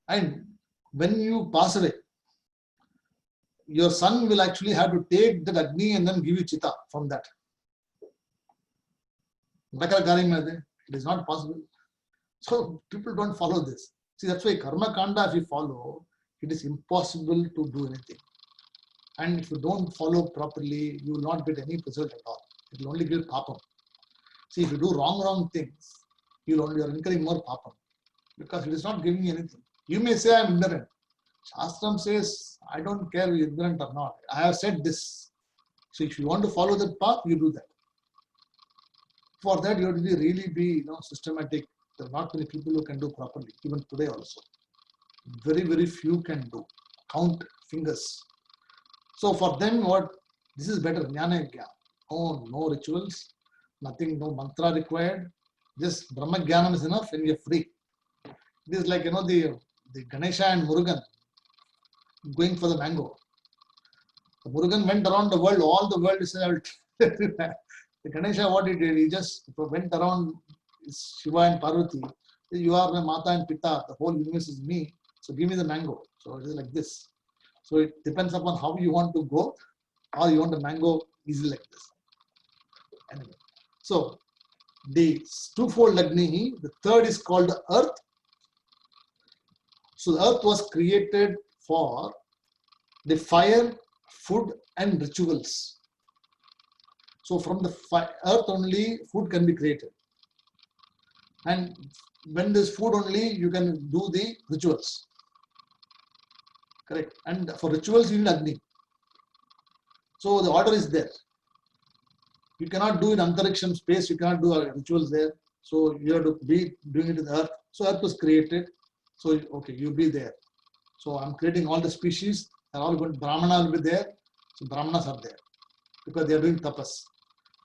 and when you pass away, your son will actually have to take that Agni and then give you Chita from that. It is not possible. So people don't follow this. See, that's why Karma Kanda, if you follow, it is impossible to do anything. And if you don't follow properly, you will not get any result at all. It will only give papam. See, if you do wrong things, you are incurring more papam because it is not giving you anything. You may say, I am ignorant. Shastram says, I don't care if you are ignorant or not. I have said this. So if you want to follow that path, you do that. For that, you have to really be systematic. There are not many people who can do properly, even today also. Very few can do. Count fingers. So for them, this is better. Jnana Yagya. Oh, no rituals, nothing, no mantra required. Just Brahma Jnanam is enough and we are free. It is like, the Ganesha and Murugan going for the mango. The Murugan went around the world, all the world is the Ganesha, what he did, he just went around Shiva and Parvati. You are my Mata and Pita, the whole universe is me, so give me the mango. So it is like this. So it depends upon how you want to go, or you want the mango easily like this. Anyway, so the twofold Agni, the third is called the earth. So the earth was created for the fire, food and rituals. So from the earth only food can be created. And when there's food only, you can do the rituals. Correct. And for rituals, you need Agni. So the order is there. You cannot do in Antariksham space, you cannot do rituals there. So you have to be doing it in the earth. So earth was created. So, okay, you be there. So I'm creating all the species. They're all going, Brahmana will be there. So Brahmanas are there because they are doing tapas.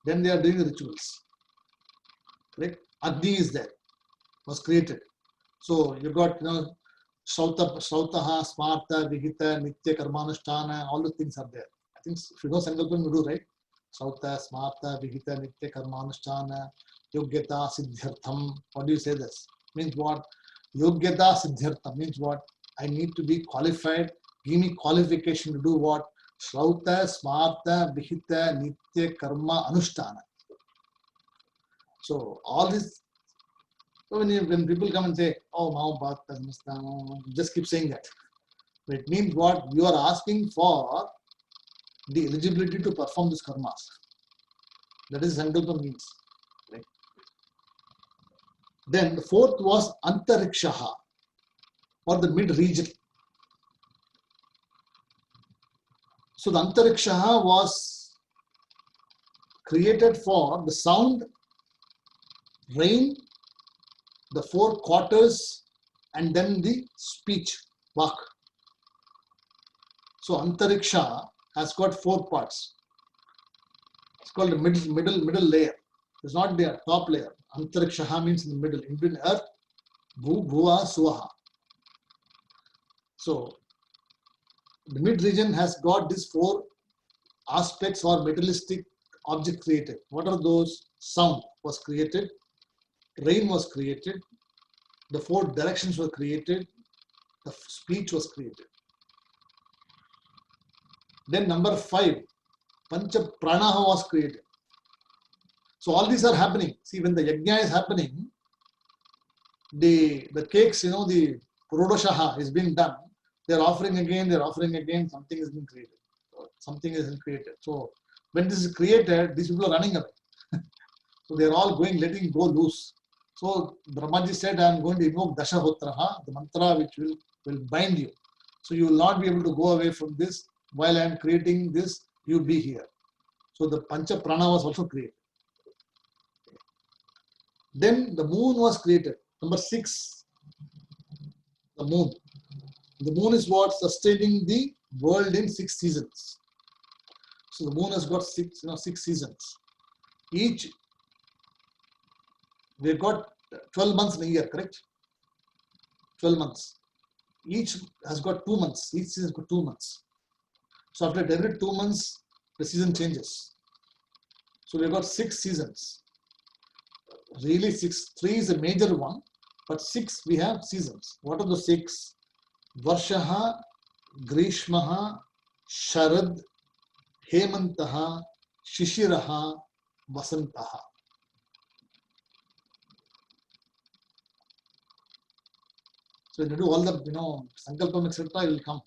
Then they are doing the rituals. Correct? Agni is there, was created. So you got, Sautaha, Smarta, Vihita, Nitya, Karmanushtana, all the things are there. I think if you know Sankalpam, you do, right? Sauta, Smarta, Vihita, Nitya, Karmanushtana, Yogyata, Siddhyartham. What do you say this? Means what? Yogyata, Siddhyartham means what? I need to be qualified. Give me qualification to do what? Shrauta, Smarta, Vihita, Nitya, Karma, Anushtana. So all this, so when people come and say, oh, Mahabharata, just keep saying that. But it means what? You are asking for the eligibility to perform this karmas. That is Sankalpa means. Right? Then the fourth was Antarikshaha, or the mid-region. So the Antarikshaha was created for the sound, rain, the 4 quarters, and then the speech, vak. So Antariksha has got 4 parts. It's called the middle layer. It's not the top layer. Antariksha means in the middle, in between earth, Bhu, Bhuva, Swaha. So the mid region has got these 4 aspects or materialistic objects created. What are those? Sound was created, rain was created, the 4 directions were created, the speech was created. Then number 5, Pancha Pranaha was created. So all these are happening. See, when the yajna is happening, the cakes, the Purodoshaha is being done. They're offering again, something is being created. Something is created. So when this is created, these people are running away. So they're all letting go loose. So Brahmaji said, I am going to invoke Dashahotraha, the mantra which will bind you. So you will not be able to go away from this. While I am creating this, you will be here. So the Pancha Prana was also created. Then the moon was created. Number 6, the moon. The moon is what? Sustaining the world in 6 seasons. So the moon has got 6 seasons. We've got 12 months in a year, correct? 12 months. Each has got 2 months. Each season has got 2 months. So after every 2 months, the season changes. So we've got 6 seasons. Really 6. 3 is a major one, but 6 we have seasons. What are the 6? Varshaha, Grishmaha, Sharad, Hemantaha, Shishiraha, Vasantaha. So when you do all the, Sankalpam, etc., it will come.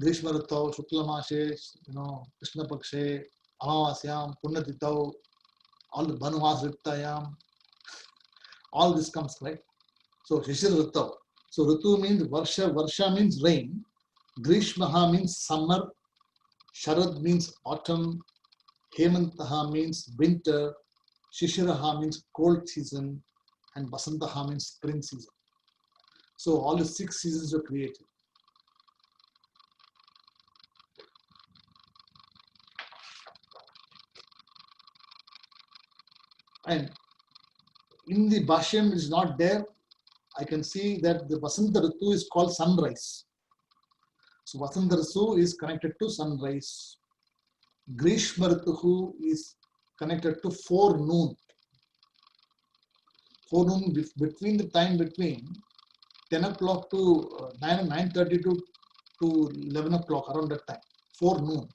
Grishma Rittau, Shukla Mashe, Krishna Pakshe, Amavasyam, Punnatitau, all the Banuvas Rittayam, all this comes, right? So Shishir Rittau. So Ritu means Varsha means rain, Grishmaha means summer, Sharad means autumn, Hemantaha means winter, Shishiraha means cold season, and Vasantaha means spring season. So all the 6 seasons were created. And in the Bhashyam it is not there. I can see that the Vasanta Ritu is called sunrise. So Vasanta Ritu is connected to sunrise. Grishma Ritu is connected to forenoon. Forenoon between the time between 10 o'clock to 9:30 to 11 o'clock, around that time. Forenoon,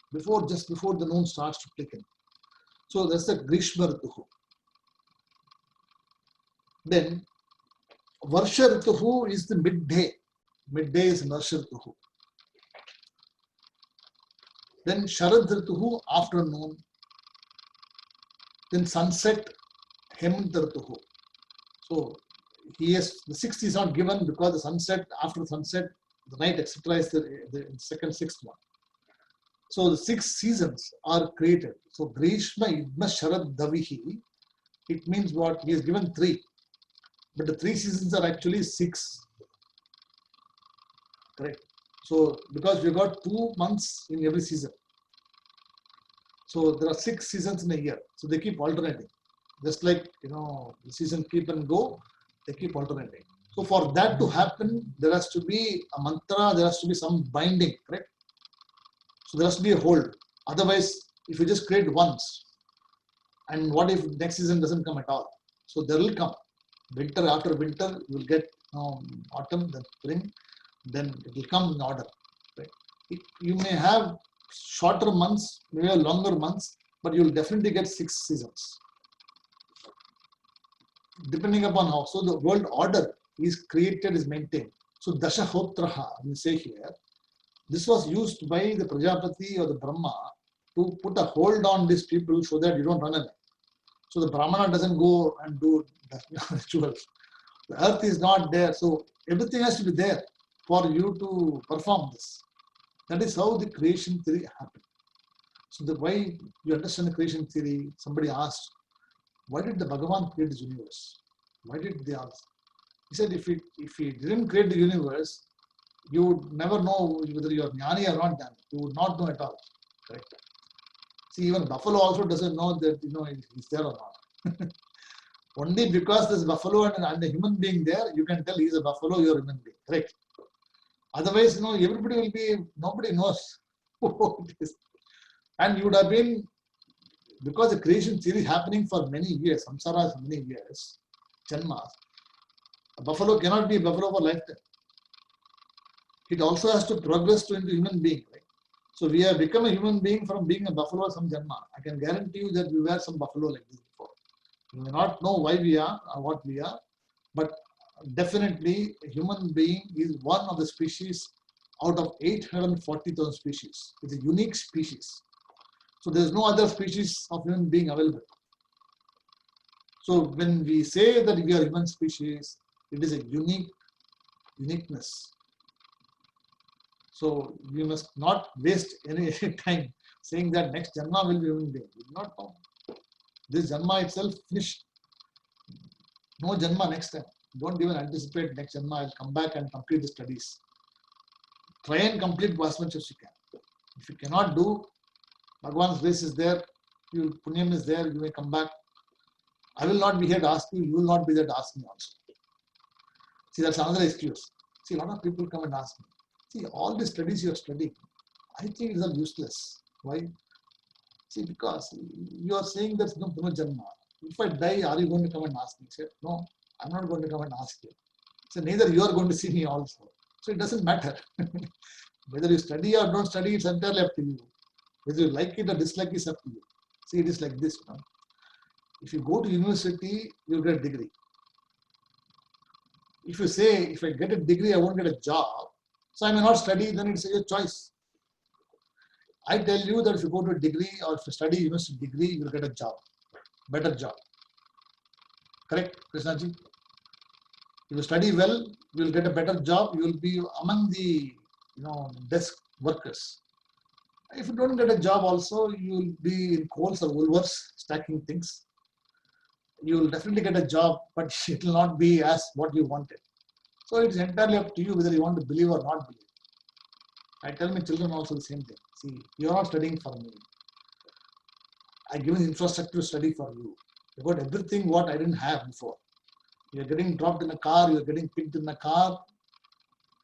just before the noon starts to click in. So that's the Grishma Ritu. Then Varsha Rituhu is the midday. Midday is Varsha Rituhu. Then Sharad Rituhu, afternoon. Then sunset, Hemant Rituhu. So the 6th is not given because the sunset, after sunset, the night, etc. is the second, 6th one. So the 6 seasons are created. So Grishma, Idma, Sharad, Davihi, it means what? He has given 3. But the 3 seasons are actually 6. Correct. So because we got 2 months in every season. So there are 6 seasons in a year. So they keep alternating. Just like, the season keep and go, they keep alternating. So for that to happen, there has to be a mantra, there has to be some binding, correct? So there has to be a hold. Otherwise, if you just create once, and what if next season doesn't come at all? So there will come. Winter after winter, you will get autumn, then spring, then it will come in order. Right? You may have shorter months, maybe longer months, but you will definitely get 6 seasons. Depending upon how. So the world order is created, is maintained. So Dashahotraha, we say here, this was used by the Prajapati or the Brahma to put a hold on these people so that you don't run away. So the Brahmana doesn't go and do rituals. The earth is not there. So everything has to be there for you to perform this. That is how the creation theory happened. So the way you understand the creation theory, somebody asked, why did the Bhagavan create this universe? Why did they ask? He said, if he didn't create the universe, you would never know whether you are jnani or not jnani. You would not know at all. Correct. See, even buffalo also doesn't know that he's there or not. Only because there's buffalo and a human being there, you can tell he's a buffalo, you're a human being. Correct. Otherwise, everybody will be, nobody knows who it is. And you would have been, because the creation theory is happening for many years, samsara for many years, janmas. A buffalo cannot be a buffalo for lifetime. It also has to progress into human being, right? So we have become a human being from being a buffalo some janma. I can guarantee you that we were some buffalo like this before. You may not know why we are or what we are, but definitely a human being is one of the species out of 840,000 species. It's a unique species. So there's no other species of human being available. So when we say that we are human species, it is a uniqueness. So we must not waste any time saying that next janma will be human being. We do not know. This janma itself finished. No janma next time. Don't even anticipate next janma. I'll come back and complete the studies. Try and complete as much as you can. If you cannot do, Bhagwan's grace is there, your punyam is there, you may come back. I will not be here to ask you, you will not be there to ask me also. See, that's another excuse. See, a lot of people come and ask me, see, all the studies you are studying, I think it's all useless. Why? See, because you are saying there's no Punarjanma. If I die, are you going to come and ask me? Say, no, I'm not going to come and ask you. So neither you are going to see me also. So it doesn't matter. Whether you study or don't study, it's entirely up to you. Whether you like it or dislike, it's up to you. See, it is like this. If you go to university, you get a degree. If you say, if I get a degree, I won't get a job, so I may not study, then it's your choice. I tell you that if you go to a degree or if you study university degree, you will get a job, better job. Correct, Krishnaji? If you study well, you will get a better job. You will be among the desk workers. If you don't get a job also, you will be in Coles or Woolworths stacking things. You will definitely get a job, but it will not be as what you wanted. So it's entirely up to you whether you want to believe or not believe. I tell my children also the same thing. See, you are not studying for me. I give you infrastructure to study for you. You got everything what I didn't have before. You are getting dropped in a car, you are getting picked in a car,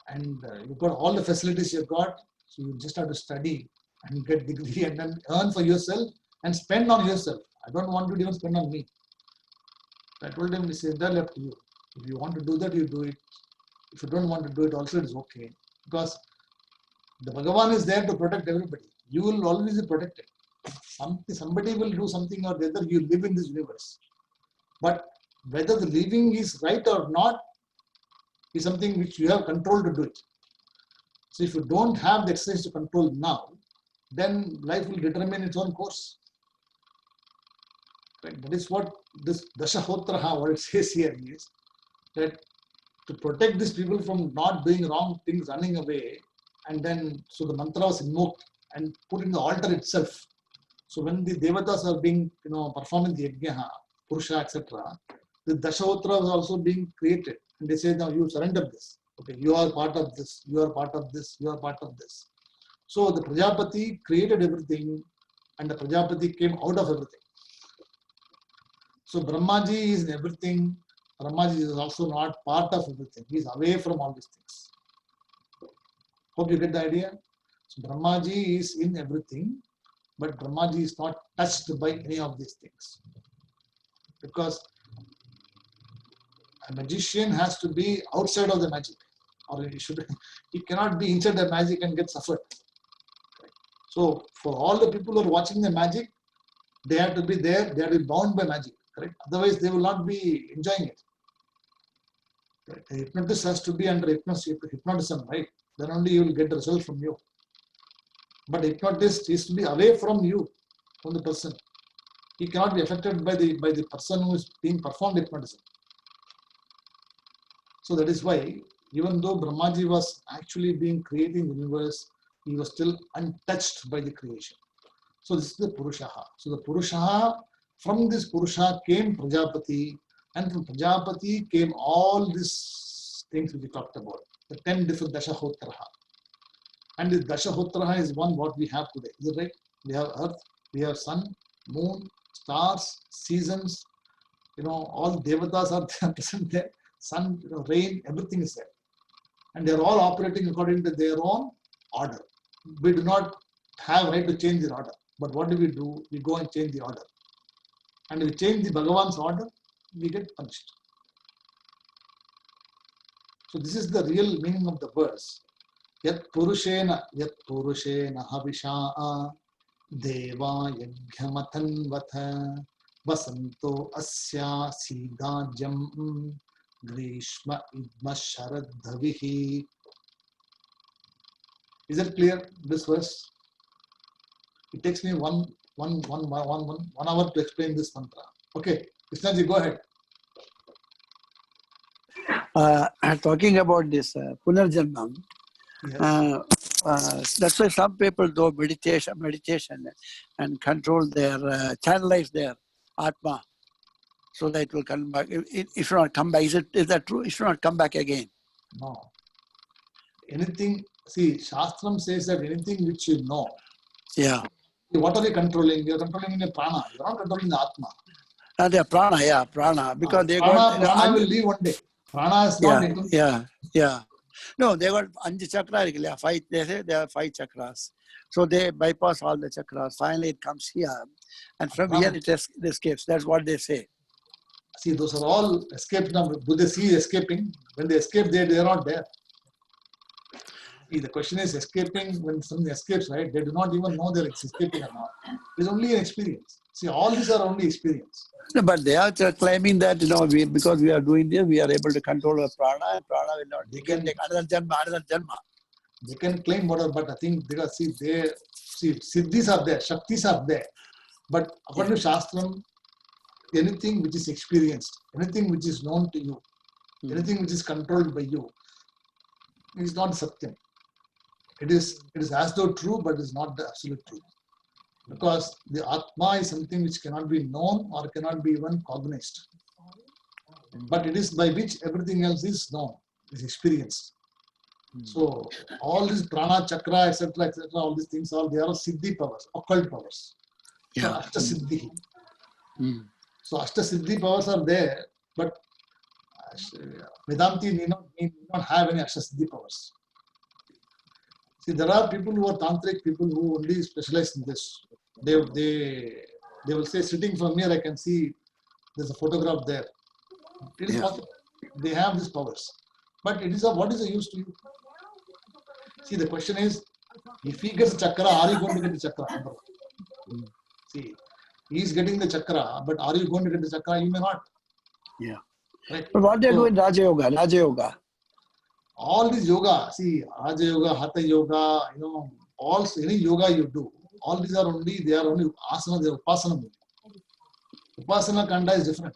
and you've got all the facilities you've got. So you just have to study and get degree and then earn for yourself and spend on yourself. I don't want you to even spend on me. I told them, it's entirely up to you. If you want to do that, you do it. If you don't want to do it, also it is okay. Because the Bhagavan is there to protect everybody. You will always be protected. Somebody will do something or the other, you live in this universe. But whether the living is right or not is something which you have control to do it. So if you don't have the exercise to control now, then life will determine its own course. Right? That is what this Dashahotraha, what it says here is, that to protect these people from not doing wrong things, running away, and then, so the mantra was invoked and put in the altar itself. So when the devatas are being, performing the yajna, purusha, etc., the Dashahotra was also being created. And they say, now you surrender this. Okay, you are part of this, you are part of this, you are part of this. So the Prajapati created everything and the Prajapati came out of everything. So Brahmaji is in everything. Brahmaji is also not part of everything. He is away from all these things. Hope you get the idea. So Brahmaji is in everything, but Brahmaji is not touched by any of these things. Because a magician has to be outside of the magic, or he cannot be inside the magic and get suffered. So for all the people who are watching the magic, they have to be there, they have to be bound by magic, correct? Otherwise they will not be enjoying it. Right? The hypnotist has to be under hypnotism, right? Then only you will get the result from you. But the hypnotist is to be away from you, from the person. He cannot be affected by the person who is being performed hypnotism. So that is why, even though Brahmaji was actually being creating the universe, he was still untouched by the creation. So this is the Purushaha. So the Purushaha, from this Purusha came Prajapati, and from Prajapati came all these things which we talked about. the 10 different Dashahotraha. And the Dashahotraha is one what we have today. Is it right? We have earth, we have sun, moon, stars, seasons, all devatas are present there, sun, rain, everything is there. And they're all operating according to their own order. We do not have right to change the order. But what do? We go and change the order. And if we change the Bhagavan's order, we get punished. So this is the real meaning of the verse. Yat Purushena Havisha Deva Yagyamathan Vatha Vasanto Asya Sidajam Grishma Idma Sharad Dhavihi. Is that clear, this verse? It takes me one hour to explain this mantra. Okay, Krishnaji, go ahead. Talking about this Punarjanmam, Yes. that's why some people do meditation and control their, channelize their Atma, so that it will come back. It should not come back. Is that true? It should not come back again. No. Anything, see, Shastram says that anything which you know, Yeah. what are you controlling? You're controlling the prana. You're not controlling the Atma. The prana, because they prana will leave one day. Prana is not yeah. No, they got Anji Chakra, five, they say there are 5 chakras. So they bypass all the chakras. Finally, it comes here. And from here, it escapes. That's what they say. See, those are all escaped now. Do they see escaping? When they escape, they are not there. See, the question is escaping. When something escapes, right? They do not even know they're escaping or not. It's only an experience. See, all these are only experience. No, but they are claiming that, because we are doing this, we are able to control our prana, and prana will not. They can take another janma. They can claim whatever, but I think because siddhis are there, shaktis are there. But according to Shastram, anything which is experienced, anything which is known to you, anything which is controlled by you, is not Satyam. It is as though true, but is not the absolute truth. Because the Atma is something which cannot be known or cannot be even cognized. But it is by which everything else is known, is experienced. So all these prana, chakra, etc., all these things, they are siddhi powers, occult powers. So Ashta Siddhi. So Ashta Siddhi powers are there, but Vedanti need not have any Ashta Siddhi powers. See, there are people who are tantric, people who only specialize in this. They will say, sitting from here, I can see there's a photograph there. It is possible. They have these powers. But it is what is the use to you? See, the question is, if he gets chakra, are you going to get the chakra? See, he is getting the chakra, but are you going to get the chakra? You may not. Yeah. Right? But what they do in Raja Yoga? All this yoga, see, Raja Yoga, Hatha Yoga, all any yoga you do, all these are only asana, they are upasana. Upasana kanda is different.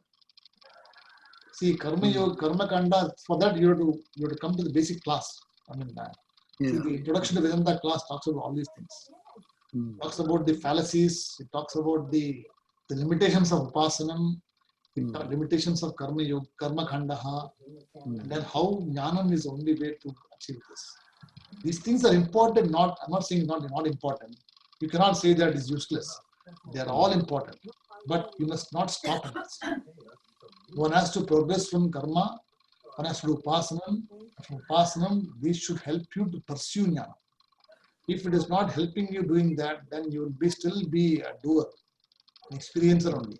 See, karma kanda, for that you have to come to the basic class. See, the introduction to Vedanta class talks about all these things. It talks about the fallacies, it talks about the limitations of upasanam, limitations of karma yoga, karma khandaha, and then how jnanam is the only way to achieve this. These things are important, I'm not saying not important. You cannot say that is useless. They are all important. But you must not stop at this. One has to progress from karma, one has to do upasanam. From upasanam, these should help you to pursue jnana. If it is not helping you doing that, then you will still be a doer, an experiencer only.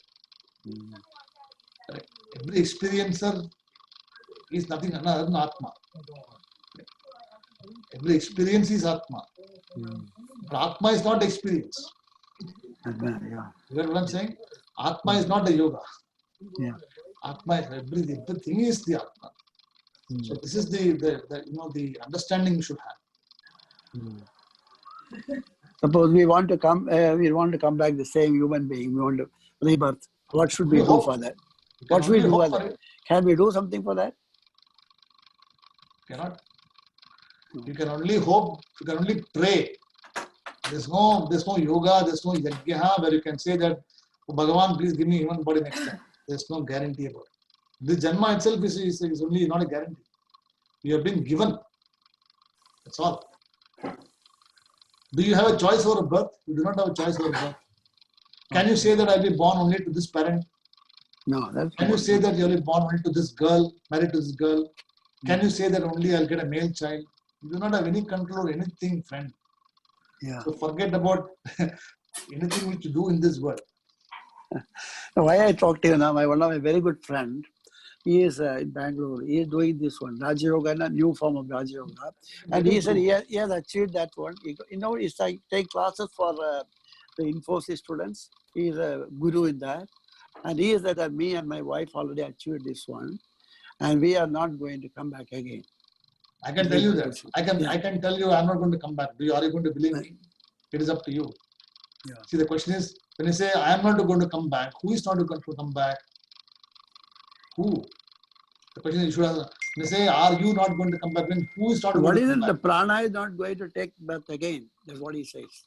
Right? Every experiencer is nothing other than Atma. Every experience is Atma. But Atma is not experience. You get what I'm saying? Atma is not a yoga. Atma is everything is the Atma. So this is the understanding you should have. Suppose we want to come back the same human being. We want to rebirth. What should we do for that? What should we do for that? Can we do something for that? Cannot. You can only hope. You can only pray. There's no yoga. There's no yajna where you can say that, oh, Bhagavan, please give me human body next time. There's no guarantee about it. This janma itself is only not a guarantee. You have been given. That's all. Do you have a choice over birth? You do not have a choice over birth. Can you say that I'll be born only to this parent? No, that's Can you say that you'll be born only to this girl, married to this girl? Can you say that only I'll get a male child? You do not have any control over anything, friend. yeah. So forget about anything which you do in this world. Why I talk to you now, one of my very good friend, he is in Bangalore. He is doing this one, Raja Yoga, a new form of Raja Yoga. And he said he has achieved that one. He's like take classes for the Infosys students. He is a guru in that. And he is that me and my wife already achieved this one. And we are not going to come back again. I can tell you that. Yeah. I can tell you I'm not going to come back. Are you going to believe me? It is up to you. Yeah. See, the question is, when you say I am not going to come back, who is not going to come back? Who? The question is, you should ask, when you say, are you not going to come back? Then who is not What going to is come it? back? The prana is not going to take birth again. That's what he says.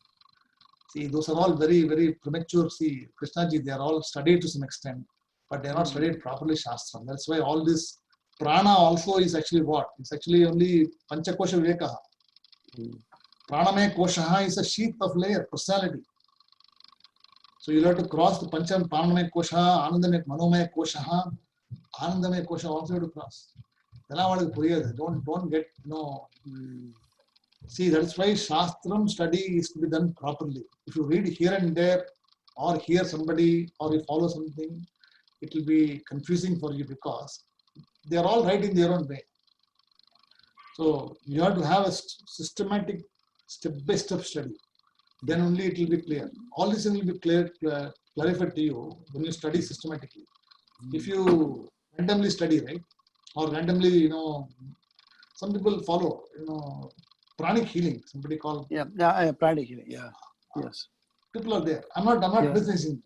See, those are all very, very premature. See, Krishnaji, they are all studied to some extent, but they are not studied properly Shastram. That's why all this prana also is actually what? It's actually only Panchakosha Vivekaha. Pranamaya Koshaha is a sheath of layer, personality. So you'll have to cross the Pancham Pranamaya Koshaha, Anandamaya Manomaya Koshaha, Anandamaya Koshaha also you have to cross. Don't get, See, that's why Shastram study is to be done properly. If you read here and there, or hear somebody, or you follow something, it will be confusing for you because they are all right in their own way. So you have to have a systematic, step-by-step study. Then only it will be clear. All this will be clarified to you when you study systematically. If you randomly study, right, or randomly, some people follow, pranic healing. Somebody called. Pranic healing. Yeah. Yes. People are there. I'm not criticizing.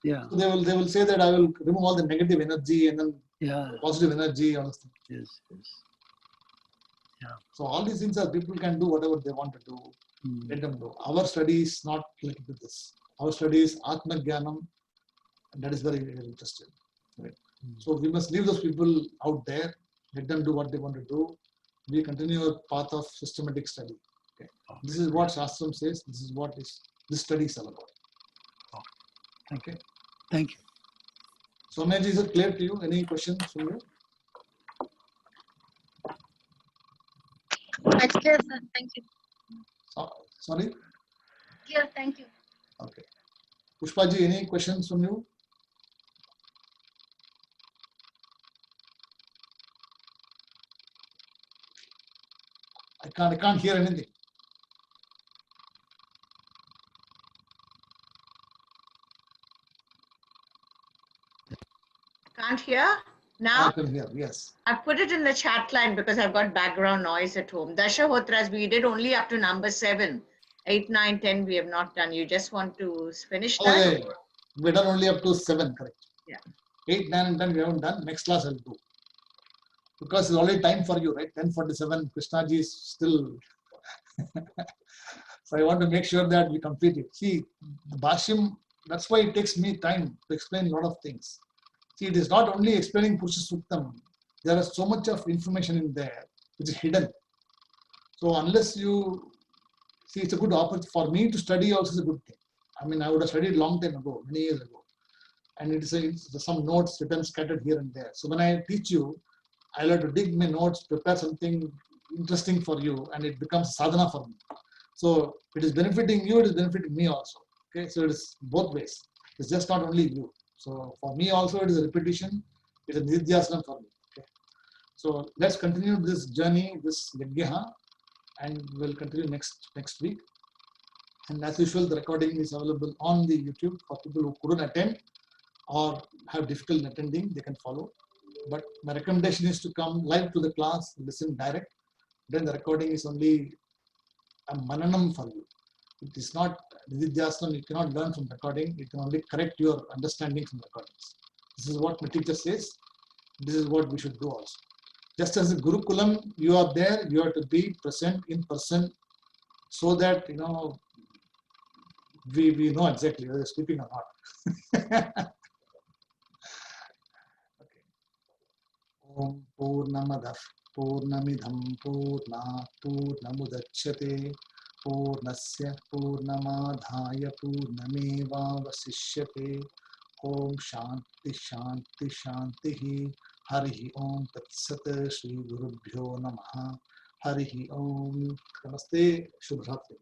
Yeah. So they will say that I will remove all the negative energy and then positive energy. All this thing. Yes. Yeah. So all these things are people can do whatever they want to do. Let them do. Our study is not related to this. Our study is Atma Jnanam, and that is very, very interesting. Right? So we must leave those people out there. Let them do what they want to do. We continue our path of systematic study. Okay. This is what Shastram says. This is what this study is all about. Okay. Thank you. So, Soumyaji, is it clear to you? Any questions from you? That's clear, sir. Thank you. Sorry? Clear, thank you. Okay. Pushpaji, any questions from you? I can't hear anything. Can't hear? Now? I can hear, yes. I put it in the chat line because I've got background noise at home. Dashahotras, we did only up to number 7. 8, 9, 10, we have not done. You just want to finish that? Oh, yeah. We're done only up to 7, correct? Yeah. 8, 9, and 10 we haven't done. Next class I'll do. Because it's already time for you, right? 10:47, Krishnaji is still. So I want to make sure that we complete it. See, the Bhashyam, that's why it takes me time to explain a lot of things. See, it is not only explaining Purusha Suktam. There is so much of information in there which is hidden. So unless you see, it's a good opportunity for me to study. Also, is a good thing. I mean, I would have studied long time ago, many years ago, and it's some notes written scattered here and there. So when I teach you, I'll have to dig my notes, prepare something interesting for you, and it becomes sadhana for me. So it is benefiting you, it is benefiting me also. Okay, so it is both ways. It's just not only you. So for me also, it is a repetition. It's a nidhyasana for me. Okay. So let's continue this journey, this yajna, and we'll continue next week. And as usual, the recording is available on the YouTube for people who couldn't attend or have difficulty in attending. They can follow. But my recommendation is to come live to the class, listen direct. Then the recording is only a mananam for you. It is not nidhyasana. You cannot learn from recording. You can only correct your understanding from recordings. This is what my teacher says. This is what we should do also. Just as a Gurukulam, you are there, you have to be present in person so that, we know exactly whether you're sleeping or not. Okay. Om Purnamadav पूर्णमिदं पूर्णात् पूर्णमुदच्यते पूर्णस्य पूर्णमादाय पूर्णमेवावशिष्यते ओम शांति शांति शांति हरि ओम तत्सत् श्री गुरुभ्यो नमः हरि ओम नमस्ते शुभ रात्रि।